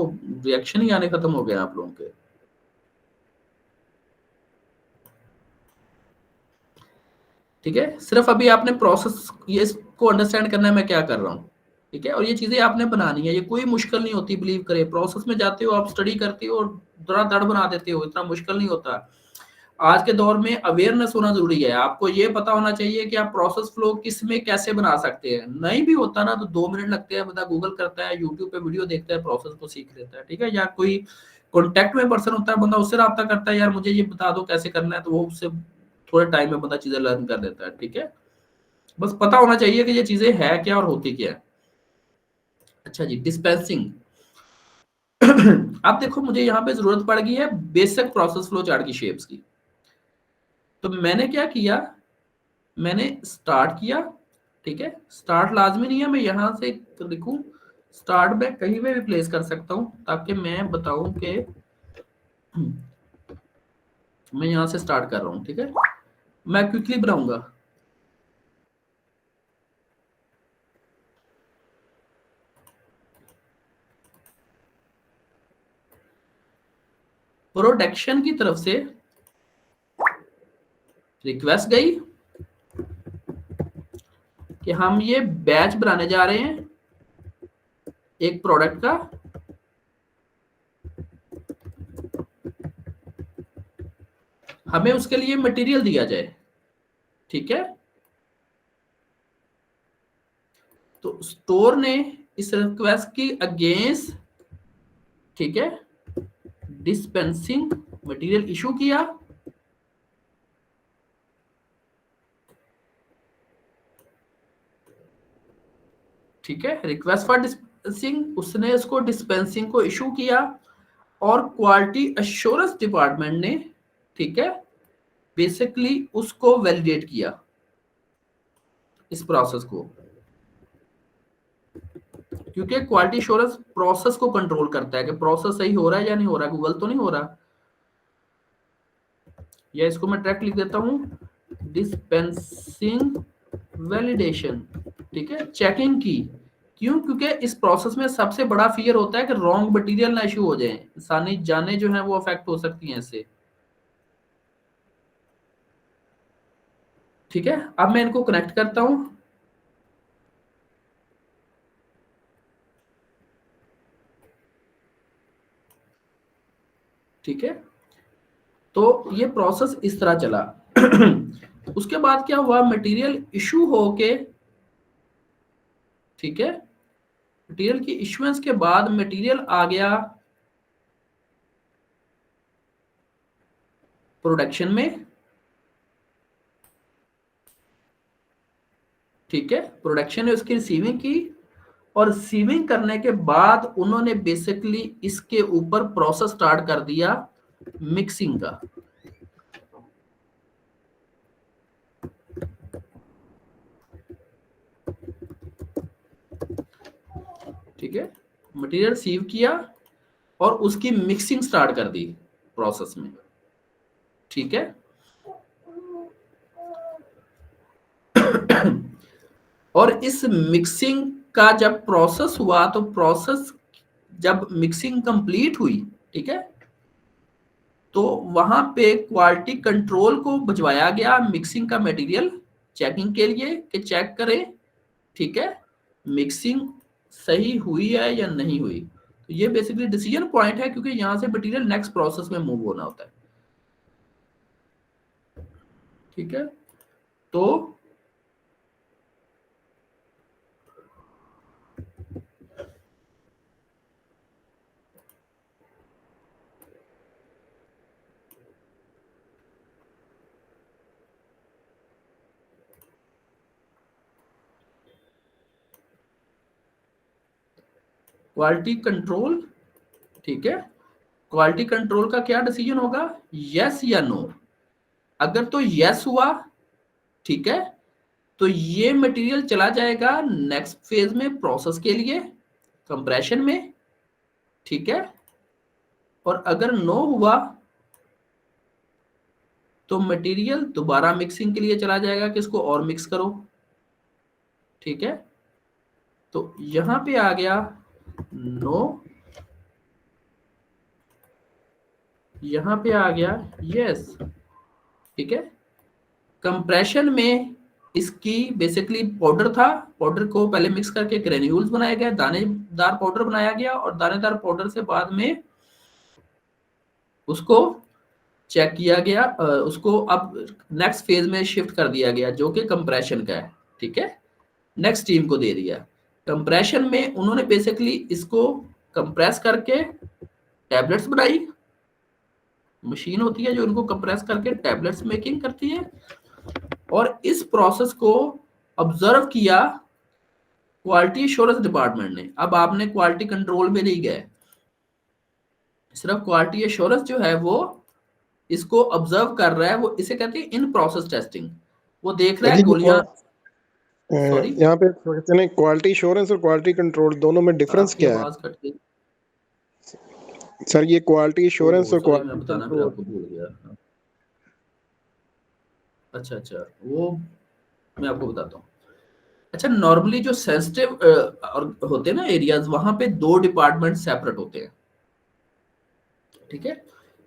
रिएक्शन ही आने खत्म हो गए आप लोगों के। ठीक है, सिर्फ अभी आपने प्रोसेस ये इसको अंडरस्टैंड करना है मैं क्या कर रहा हूँ, ठीक है। और ये चीजें आपने बनानी है, ये कोई मुश्किल नहीं होती, बिलीव करें। प्रोसेस में जाते हो आप, स्टडी करते हो और धड़ाधड़ बना देते हो, इतना मुश्किल नहीं होता। आज के दौर में अवेयरनेस होना जरूरी है। आपको ये पता होना चाहिए कि आप प्रोसेस फ्लो किस में कैसे बना सकते हैं। नहीं भी होता ना तो 2 मिनट लगते हैं, बंदा गूगल करता है, यूट्यूब पे वीडियो देखता है, प्रोसेस को सीख लेता है, ठीक है। या कोई कॉन्टेक्ट में पर्सन होता है, बंदा उससे राब्ता करता है, यार मुझे ये बता दो कैसे करना है, तो वो उससे थोड़े टाइम में बंदा चीजें लर्न कर देता है, ठीक है। बस पता होना चाहिए कि ये चीजें है क्या और होती क्या है। अच्छा जी, डिस्पेंसिंग। अब देखो मुझे यहाँ पे जरूरत पड़ गई है बेसिक प्रोसेस फ्लो चार्ट की शेप्स की। तो मैंने क्या किया, मैंने स्टार्ट किया, ठीक है। स्टार्ट लाजमी नहीं है मैं यहां से लिखूं, स्टार्ट में कहीं पे भी प्लेस कर सकता हूं, ताकि मैं बताऊं कि मैं यहां से स्टार्ट कर रहा हूं, ठीक है। मैं क्विकली बनाऊंगा। प्रोडक्शन की तरफ से रिक्वेस्ट गई कि हम ये बैच बनाने जा रहे हैं एक प्रोडक्ट का, हमें उसके लिए मटेरियल दिया जाए, ठीक है। तो स्टोर ने इस रिक्वेस्ट की अगेंस्ट, ठीक है, डिस्पेंसिंग मटेरियल इशू किया, ठीक है। रिक्वेस्ट फॉर डिस्पेंसिंग, उसने इसको डिस्पेंसिंग को इशू किया, और क्वालिटी एश्योरेंस डिपार्टमेंट ने, ठीक है, बेसिकली उसको वैलिडेट किया इस प्रोसेस को। क्योंकि क्वालिटी एश्योरेंस प्रोसेस को कंट्रोल करता है कि प्रोसेस सही हो रहा है या नहीं हो रहा, गूगल तो नहीं हो रहा। या इसको मैं ट्रैक लिख देता हूं, डिस्पेंसिंग वैलिडेशन, ठीक है, चेकिंग की। क्यों? क्योंकि इस प्रोसेस में सबसे बड़ा फियर होता है कि रॉन्ग मटेरियल ना इश्यू हो जाए, इंसानी जानें जो हैं वो अफेक्ट हो सकती हैं इससे, ठीक है। अब मैं इनको कनेक्ट करता हूं, ठीक है। तो ये प्रोसेस इस तरह चला। उसके बाद क्या हुआ, मटेरियल इशू होके, ठीक है, मटेरियल की इश्यूएंस के बाद मटेरियल आ गया प्रोडक्शन में, ठीक है। प्रोडक्शन ने उसकी रिसीविंग की, और रिसीविंग करने के बाद उन्होंने बेसिकली इसके ऊपर प्रोसेस स्टार्ट कर दिया मिक्सिंग का, ठीक है। मटेरियल रिसीव किया और उसकी मिक्सिंग स्टार्ट कर दी प्रोसेस में, ठीक है। और इस मिक्सिंग का जब प्रोसेस हुआ, तो प्रोसेस जब मिक्सिंग कंप्लीट हुई, ठीक है, तो वहां पे क्वालिटी कंट्रोल को भिजवाया गया मिक्सिंग का मटेरियल चेकिंग के लिए कि चेक करें, ठीक है, मिक्सिंग सही हुई है या नहीं हुई। तो ये बेसिकली डिसीजन पॉइंट है, क्योंकि यहां से मटेरियल नेक्स्ट प्रोसेस में मूव होना होता है, ठीक है। तो क्वालिटी कंट्रोल, ठीक है, क्वालिटी कंट्रोल का क्या डिसीजन होगा, यस या नो। अगर तो यस हुआ, ठीक है, तो ये मटेरियल चला जाएगा नेक्स्ट फेज में प्रोसेस के लिए कंप्रेशन में, ठीक है। और अगर नो हुआ तो मटेरियल दोबारा मिक्सिंग के लिए चला जाएगा कि इसको और मिक्स करो, ठीक है। तो यहां पे आ गया नो, यहां पे आ गया यस, ठीक है। कंप्रेशन में इसकी बेसिकली पाउडर था, पाउडर को पहले मिक्स करके ग्रेन्यूल्स बनाया गया, दानेदार पाउडर बनाया गया, और दानेदार पाउडर से बाद में उसको चेक किया गया, उसको अब नेक्स्ट फेज में शिफ्ट कर दिया गया जो कि कंप्रेशन का है, ठीक है। नेक्स्ट टीम को दे दिया। कंप्रेशन में उन्होंने बेसिकली इसको कंप्रेस करके टैबलेट्स बनाई, मशीन होती है जो इनको कंप्रेस करके टैबलेट्स मेकिंग करती है, और इस प्रोसेस को ऑब्जर्व किया क्वालिटी एश्योरेंस डिपार्टमेंट ने। अब आपने क्वालिटी कंट्रोल में नहीं गए, सिर्फ क्वालिटी एश्योरेंस जो है वो इसको ऑब्जर्व कर रहा है, वो इसे कहते हैं इन प्रोसेस टेस्टिंग। वो देख रहा है गोलियां, सॉरी यहाँ पे कहते हैं क्वालिटी एश्योरेंस और क्वालिटी कंट्रोल दोनों में डिफरेंस क्या है आवाज कट गई सर? ये क्वालिटी एश्योरेंस और सॉरी, मैं क्वालिटी बताना फिर कंट्रोल, आपको भूल गया। अच्छा अच्छा, वो मैं आपको बताता हूँ। अच्छा, नॉर्मली जो सेंसिटिव होते हैं ना एरियाज, वहां पे दो डिपार्टमेंट सेपरेट होते हैं, ठीक है।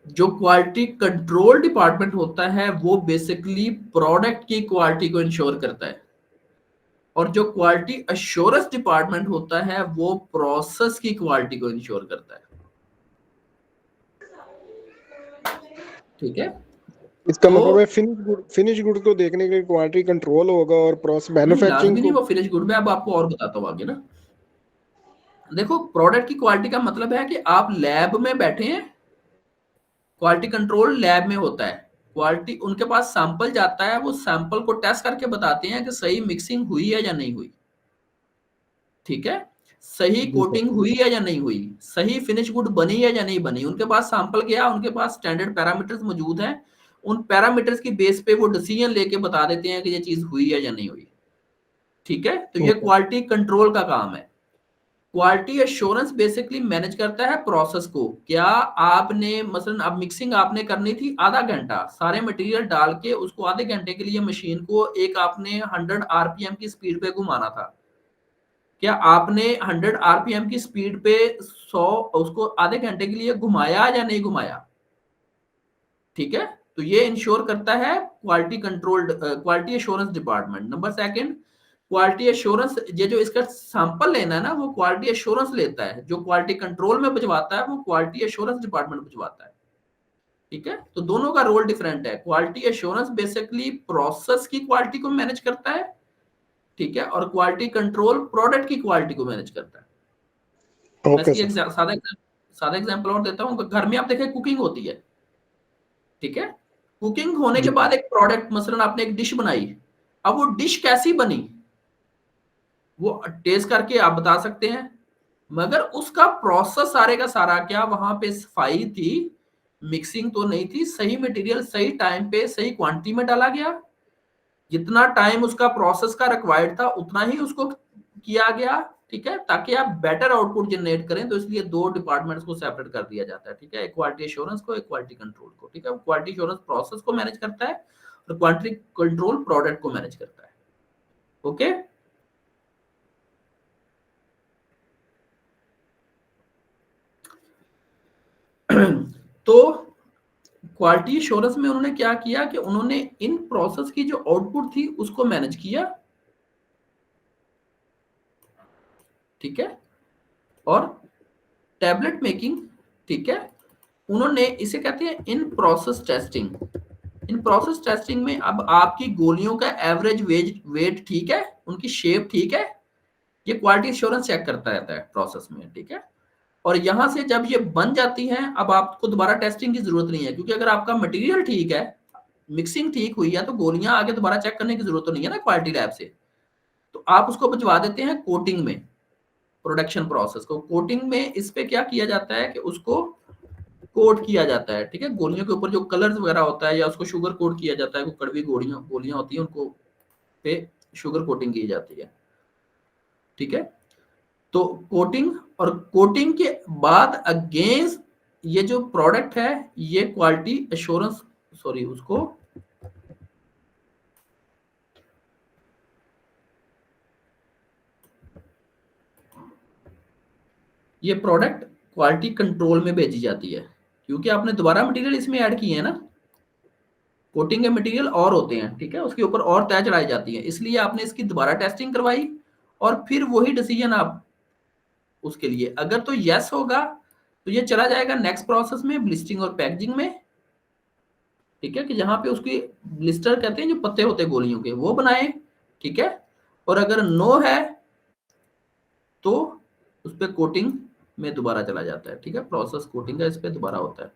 जो क्वालिटी कंट्रोल डिपार्टमेंट होता है वो बेसिकली प्रोडक्ट की क्वालिटी को इंश्योर करता है, और जो क्वालिटी एश्योरेंस डिपार्टमेंट होता है वो प्रोसेस की क्वालिटी को इंश्योर करता है, ठीक है। इसका तो मतलब है फिनिश गुड को देखने के लिए क्वालिटी कंट्रोल होगा और प्रोसेस मैन्युफैक्चरिंग लाजमी नहीं को। वो फिनिश गुड में, अब आपको और बताता हूँ आगे ना। देखो, प्रोडक्ट की क्वालिटी का मतलब है कि आप लैब में बैठे हैं, क्वालिटी कंट्रोल लैब में होता है, क्वालिटी उनके पास सैंपल जाता है, वो सैंपल को टेस्ट करके बताते हैं कि सही मिक्सिंग हुई है या नहीं हुई, ठीक है, सही कोटिंग हुई है या नहीं हुई, सही फिनिश गुड बनी है या नहीं बनी। उनके पास सैंपल गया, उनके पास स्टैंडर्ड पैरामीटर्स मौजूद हैं, उन पैरामीटर्स की बेस पे वो डिसीजन लेके बता देते हैं कि ये चीज हुई है या नहीं हुई, ठीक है। तो ये क्वालिटी कंट्रोल का काम है। क्वालिटी एश्योरेंस बेसिकली मैनेज करता है प्रोसेस को। क्या आपने मसलन अब मिक्सिंग आपने करनी थी आधा घंटा, सारे मटेरियल डाल के उसको आधे घंटे के लिए मशीन को एक आपने 100 आरपीएम की स्पीड पे घुमाना था। क्या आपने 100 आरपीएम की स्पीड पे 100 उसको आधे घंटे के लिए घुमाया या नहीं घुमाया? ठीक है, तो ये इंश्योर करता है quality control, quality assurance department. Number second, quality assurance, ये जो इसका सैंपल लेना है ना, वो क्वालिटी एश्योरेंस लेता है। जो क्वालिटी कंट्रोल में भिजवाता है वो क्वालिटी एश्योरेंस डिपार्टमेंट भिजवाता है। ठीक है, तो दोनों का रोल डिफरेंट है। क्वालिटी एश्योरेंस बेसिकली प्रोसेस की क्वालिटी को मैनेज करता है, ठीक है, और क्वालिटी कंट्रोल प्रोडक्ट की क्वालिटी को मैनेज करता है। मैं ओके इसकी सर। सादा एग्जांपल और देता हूँ। घर में आप देखें कुकिंग होती है, ठीक है, कुकिंग होने के जी बाद एक प्रोडक्ट, मसलन आपने एक डिश बनाई, अब वो डिश कैसी बनी वो टेस्ट करके आप बता सकते हैं, मगर उसका प्रोसेस सारे का सारा, क्या वहां पे सफाई थी, मिक्सिंग तो नहीं थी, सही मटेरियल सही टाइम पे सही क्वांटिटी में डाला गया, जितना टाइम उसका प्रोसेस का रिक्वायर्ड था उतना ही उसको किया गया, ठीक है, ताकि आप बेटर आउटपुट जनरेट करें। तो इसलिए दो डिपार्टमेंट्स को सेपरेट कर दिया जाता है, ठीक है, एक क्वालिटी एश्योरेंस को, एक क्वालिटी कंट्रोल को। ठीक है, क्वालिटी एश्योरेंस प्रोसेस को मैनेज करता है और क्वालिटी कंट्रोल प्रोडक्ट को मैनेज करता है। ओके, तो क्वालिटी एश्योरेंस में उन्होंने क्या किया कि उन्होंने इन प्रोसेस की जो आउटपुट थी उसको मैनेज किया, ठीक है, और टैबलेट मेकिंग, ठीक है, उन्होंने इसे कहते हैं in process testing. In process testing में अब आपकी गोलियों का एवरेज वेट ठीक है, उनकी शेप ठीक है, ये क्वालिटी एश्योरेंस चेक करता रहता है प्रोसेस में, ठीक है। और यहां से जब ये बन जाती हैं, अब आपको दोबारा टेस्टिंग की जरूरत नहीं है, क्योंकि अगर आपका मटेरियल ठीक है, मिक्सिंग ठीक हुई है, तो गोलियां आगे दोबारा चेक करने की जरूरत तो नहीं है ना क्वालिटी लैब से। तो आप उसको भिजवा देते हैं कोटिंग में, प्रोडक्शन प्रोसेस को कोटिंग में। इस पे क्या किया जाता है कि उसको कोट किया जाता है, ठीक है, गोलियों के ऊपर जो कलर्स वगैरह होता है, या उसको शुगर कोट किया जाता है, वो कड़वी गोलियां गोलियां होती हैं उनको पे शुगर कोटिंग की जाती है, ठीक है। तो कोटिंग, और कोटिंग के बाद अगेंस्ट ये जो प्रोडक्ट है ये क्वालिटी एश्योरेंस, सॉरी उसको ये प्रोडक्ट क्वालिटी कंट्रोल में भेजी जाती है, क्योंकि आपने दोबारा मटेरियल इसमें ऐड किए हैं ना, कोटिंग के मटेरियल और होते हैं, ठीक है, उसके ऊपर और तय चढ़ाई जाती है, इसलिए आपने इसकी दोबारा टेस्टिंग करवाई और फिर वही डिसीजन आप उसके लिए, अगर तो यस होगा तो ये चला जाएगा नेक्स्ट प्रोसेस में, ब्लिस्टिंग और पैकेजिंग में, ठीक है, कि जहां पे उसकी ब्लिस्टर कहते हैं जो पत्ते होते हैं गोलियों के, वो बनाए, ठीक है। और अगर नो है तो उस पर कोटिंग में दोबारा चला जाता है, ठीक है, प्रोसेस कोटिंग का इस पे दोबारा होता है।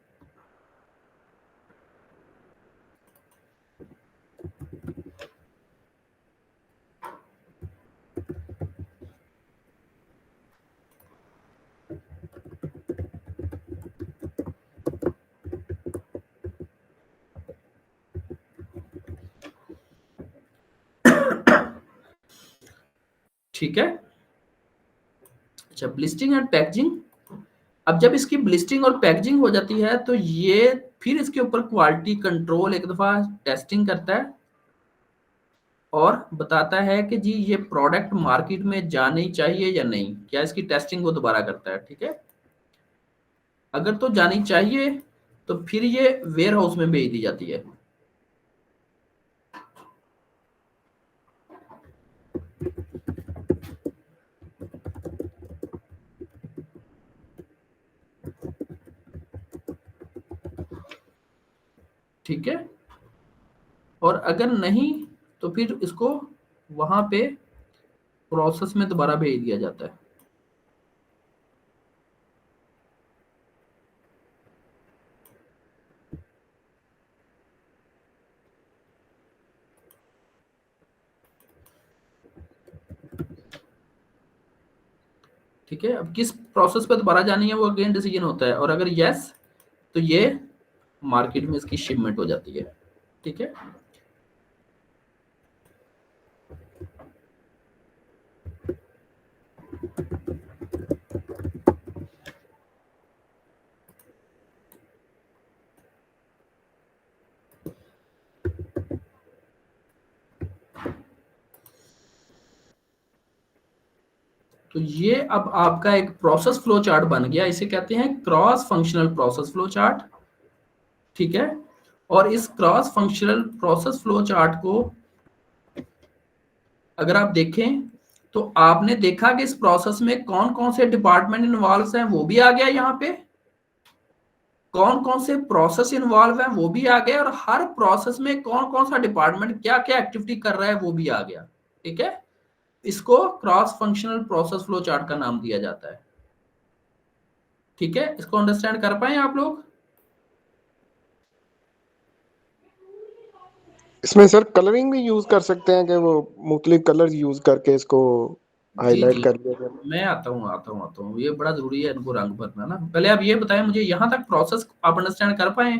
ठीक है, अच्छा, ब्लिस्टिंग एंड पैकेजिंग। अब जब इसकी ब्लिस्टिंग और पैकेजिंग हो जाती है तो ये फिर इसके ऊपर क्वालिटी कंट्रोल एक दफा टेस्टिंग करता है और बताता है कि जी ये प्रोडक्ट मार्केट में जानी चाहिए या नहीं, क्या इसकी टेस्टिंग वो दोबारा करता है, ठीक है। अगर तो जानी चाहिए तो फिर ये वेयर हाउस में भेज दी जाती है। ठीक है, और अगर नहीं तो फिर इसको वहां पे प्रोसेस में दोबारा भेज दिया जाता है। ठीक है, अब किस प्रोसेस पे दोबारा जानी है वो अगेन डिसीजन होता है, और अगर यस तो ये मार्केट में इसकी शिपमेंट हो जाती है, ठीक है। तो ये अब आपका एक प्रोसेस फ्लो चार्ट बन गया, इसे कहते हैं cross functional process flow chart, ठीक है। और इस cross functional process flow chart को अगर आप देखें तो आपने देखा कि इस प्रोसेस में कौन कौन से डिपार्टमेंट इन्वॉल्व हैं वो भी आ गया, यहाँ पे कौन कौन से प्रोसेस इन्वॉल्व हैं वो भी आ गया, और हर प्रोसेस में कौन कौन सा डिपार्टमेंट क्या क्या एक्टिविटी कर रहा है वो भी आ गया, ठीक है। इसको cross functional process flow chart का नाम दिया जाता है, ठीक है। इसको अंडरस्टैंड कर पाए आप लोग? इसमें सर कलरिंग भी यूज कर सकते हैं कि वो मुख्तलिफ कलर यूज करके इसको हाईलाइट कर लिया जाए? मैं आता हूँ, ये बड़ा जरूरी है इनको रंग भरना ना। पहले आप ये बताएं मुझे, यहाँ तक प्रोसेस आप अंडरस्टैंड कर पाए?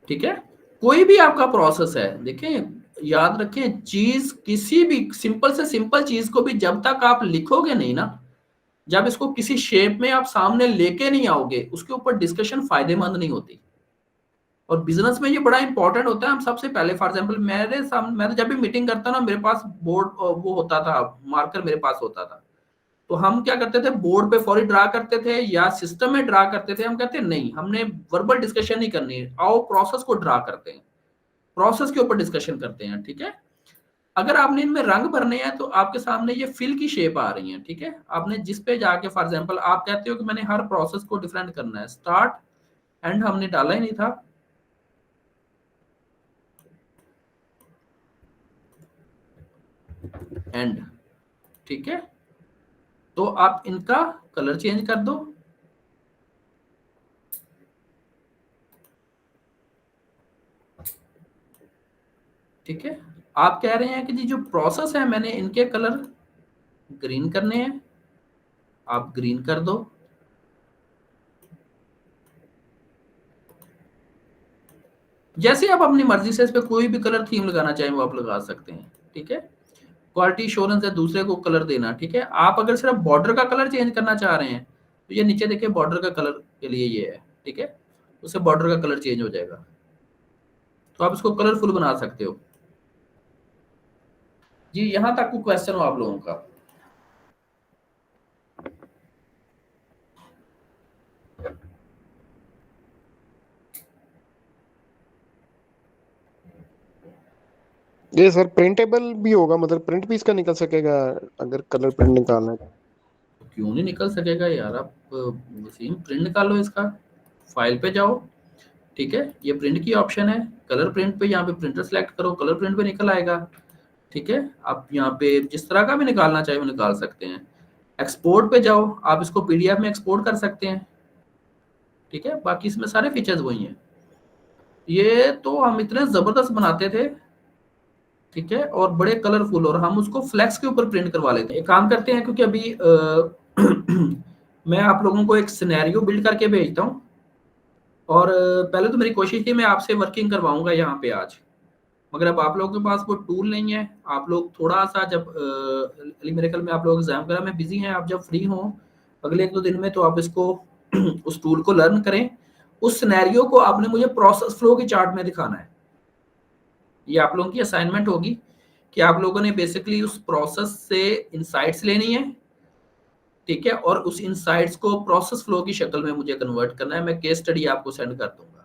ठीक है, कोई भी आपका प्रोसेस है, देखें याद रखें, चीज किसी भी सिंपल से सिंपल चीज को भी जब तक आप लिखोगे नहीं ना, जब इसको किसी शेप में आप सामने लेके नहीं आओगे, उसके ऊपर डिस्कशन फायदेमंद नहीं होती। और बिजनेस में ये बड़ा इंपॉर्टेंट होता है। हम सबसे पहले फॉर एग्जांपल मेरे सामने, मैं तो जब भी मीटिंग करता ना, मेरे पास बोर्ड वो होता था, मार्कर मेरे पास होता था, तो हम क्या करते थे, बोर्ड पे फौरी ड्रा करते थे या सिस्टम में ड्रा करते थे। हम कहते नहीं, हमने वर्बल डिस्कशन नहीं करनी है, आओ प्रोसेस को ड्रा करते हैं, प्रोसेस के ऊपर डिस्कशन करते हैं, ठीक है। अगर आपने इनमें रंग भरने हैं तो आपके सामने ये फिल की शेप आ रही है, ठीक है। आपने जिस पे जाके फॉर एग्जांपल आप कहते हो कि मैंने हर प्रोसेस को डिफरेंट करना है, स्टार्ट एंड हमने डाला ही नहीं था, एंड, ठीक है। तो आप इनका कलर चेंज कर दो, ठीक है। आप कह रहे हैं कि जी जो प्रोसेस है मैंने इनके कलर ग्रीन करने हैं, आप ग्रीन कर दो। जैसे आप अपनी मर्जी से इस पे कोई भी कलर थीम लगाना चाहें वो आप लगा सकते हैं, ठीक है। क्वालिटी इंश्योरेंस है दूसरे को कलर देना, ठीक है। आप अगर सिर्फ बॉर्डर का कलर चेंज करना चाह रहे हैं तो ये नीचे देखिए बॉर्डर का कलर के लिए ये है, ठीक है, उससे बॉर्डर का कलर चेंज हो जाएगा, तो आप इसको कलरफुल बना सकते हो। जी यहां तक कोई क्वेश्चन हो आप लोगों का? ये सर प्रिंटेबल भी होगा, मतलब प्रिंट भी इसका निकल सकेगा अगर कलर प्रिंट निकालना है? क्यों नहीं निकल सकेगा यार, आप वसीम प्रिंट निकालो इसका, फाइल पे जाओ, ठीक है, ये प्रिंट की ऑप्शन है, कलर प्रिंट पे यहाँ पे प्रिंटर सेलेक्ट करो, कलर प्रिंट पे निकल आएगा, ठीक है। आप यहाँ पे जिस तरह का भी निकालना चाहे वो निकाल सकते हैं। एक्सपोर्ट पे जाओ, आप इसको पीडीएफ में एक्सपोर्ट कर सकते हैं, ठीक है। बाकी इसमें सारे फीचर्स वही हैं। ये तो हम इतने जबरदस्त बनाते थे, ठीक है, और बड़े कलरफुल, और हम उसको फ्लेक्स के ऊपर प्रिंट करवा लेते हैं। एक काम करते हैं, क्योंकि अभी मैं आप लोगों को एक सिनेरियो बिल्ड करके भेजता हूँ, और पहले तो मेरी कोशिश थी मैं आपसे वर्किंग करवाऊंगा यहाँ पे आज, मगर अब आप लोगों के पास वो टूल नहीं है। आप लोग थोड़ा सा जब अली मेरेकल में आप लोग एग्जाम वगैरह में बिजी हैं, आप जब फ्री हो अगले 1-2 दिन में, तो आप इसको उस टूल को लर्न करें। उस सिनेरियो को आपने मुझे प्रोसेस फ्लो की चार्ट में दिखाना है। ये आप लोगों की असाइनमेंट होगी कि आप लोगों ने बेसिकली उस प्रोसेस से इंसाइट्स लेनी है, ठीक है, और उस इंसाइट्स को प्रोसेस फ्लो की शक्ल में मुझे कन्वर्ट करना है। मैं केस स्टडी आपको सेंड कर दूंगा।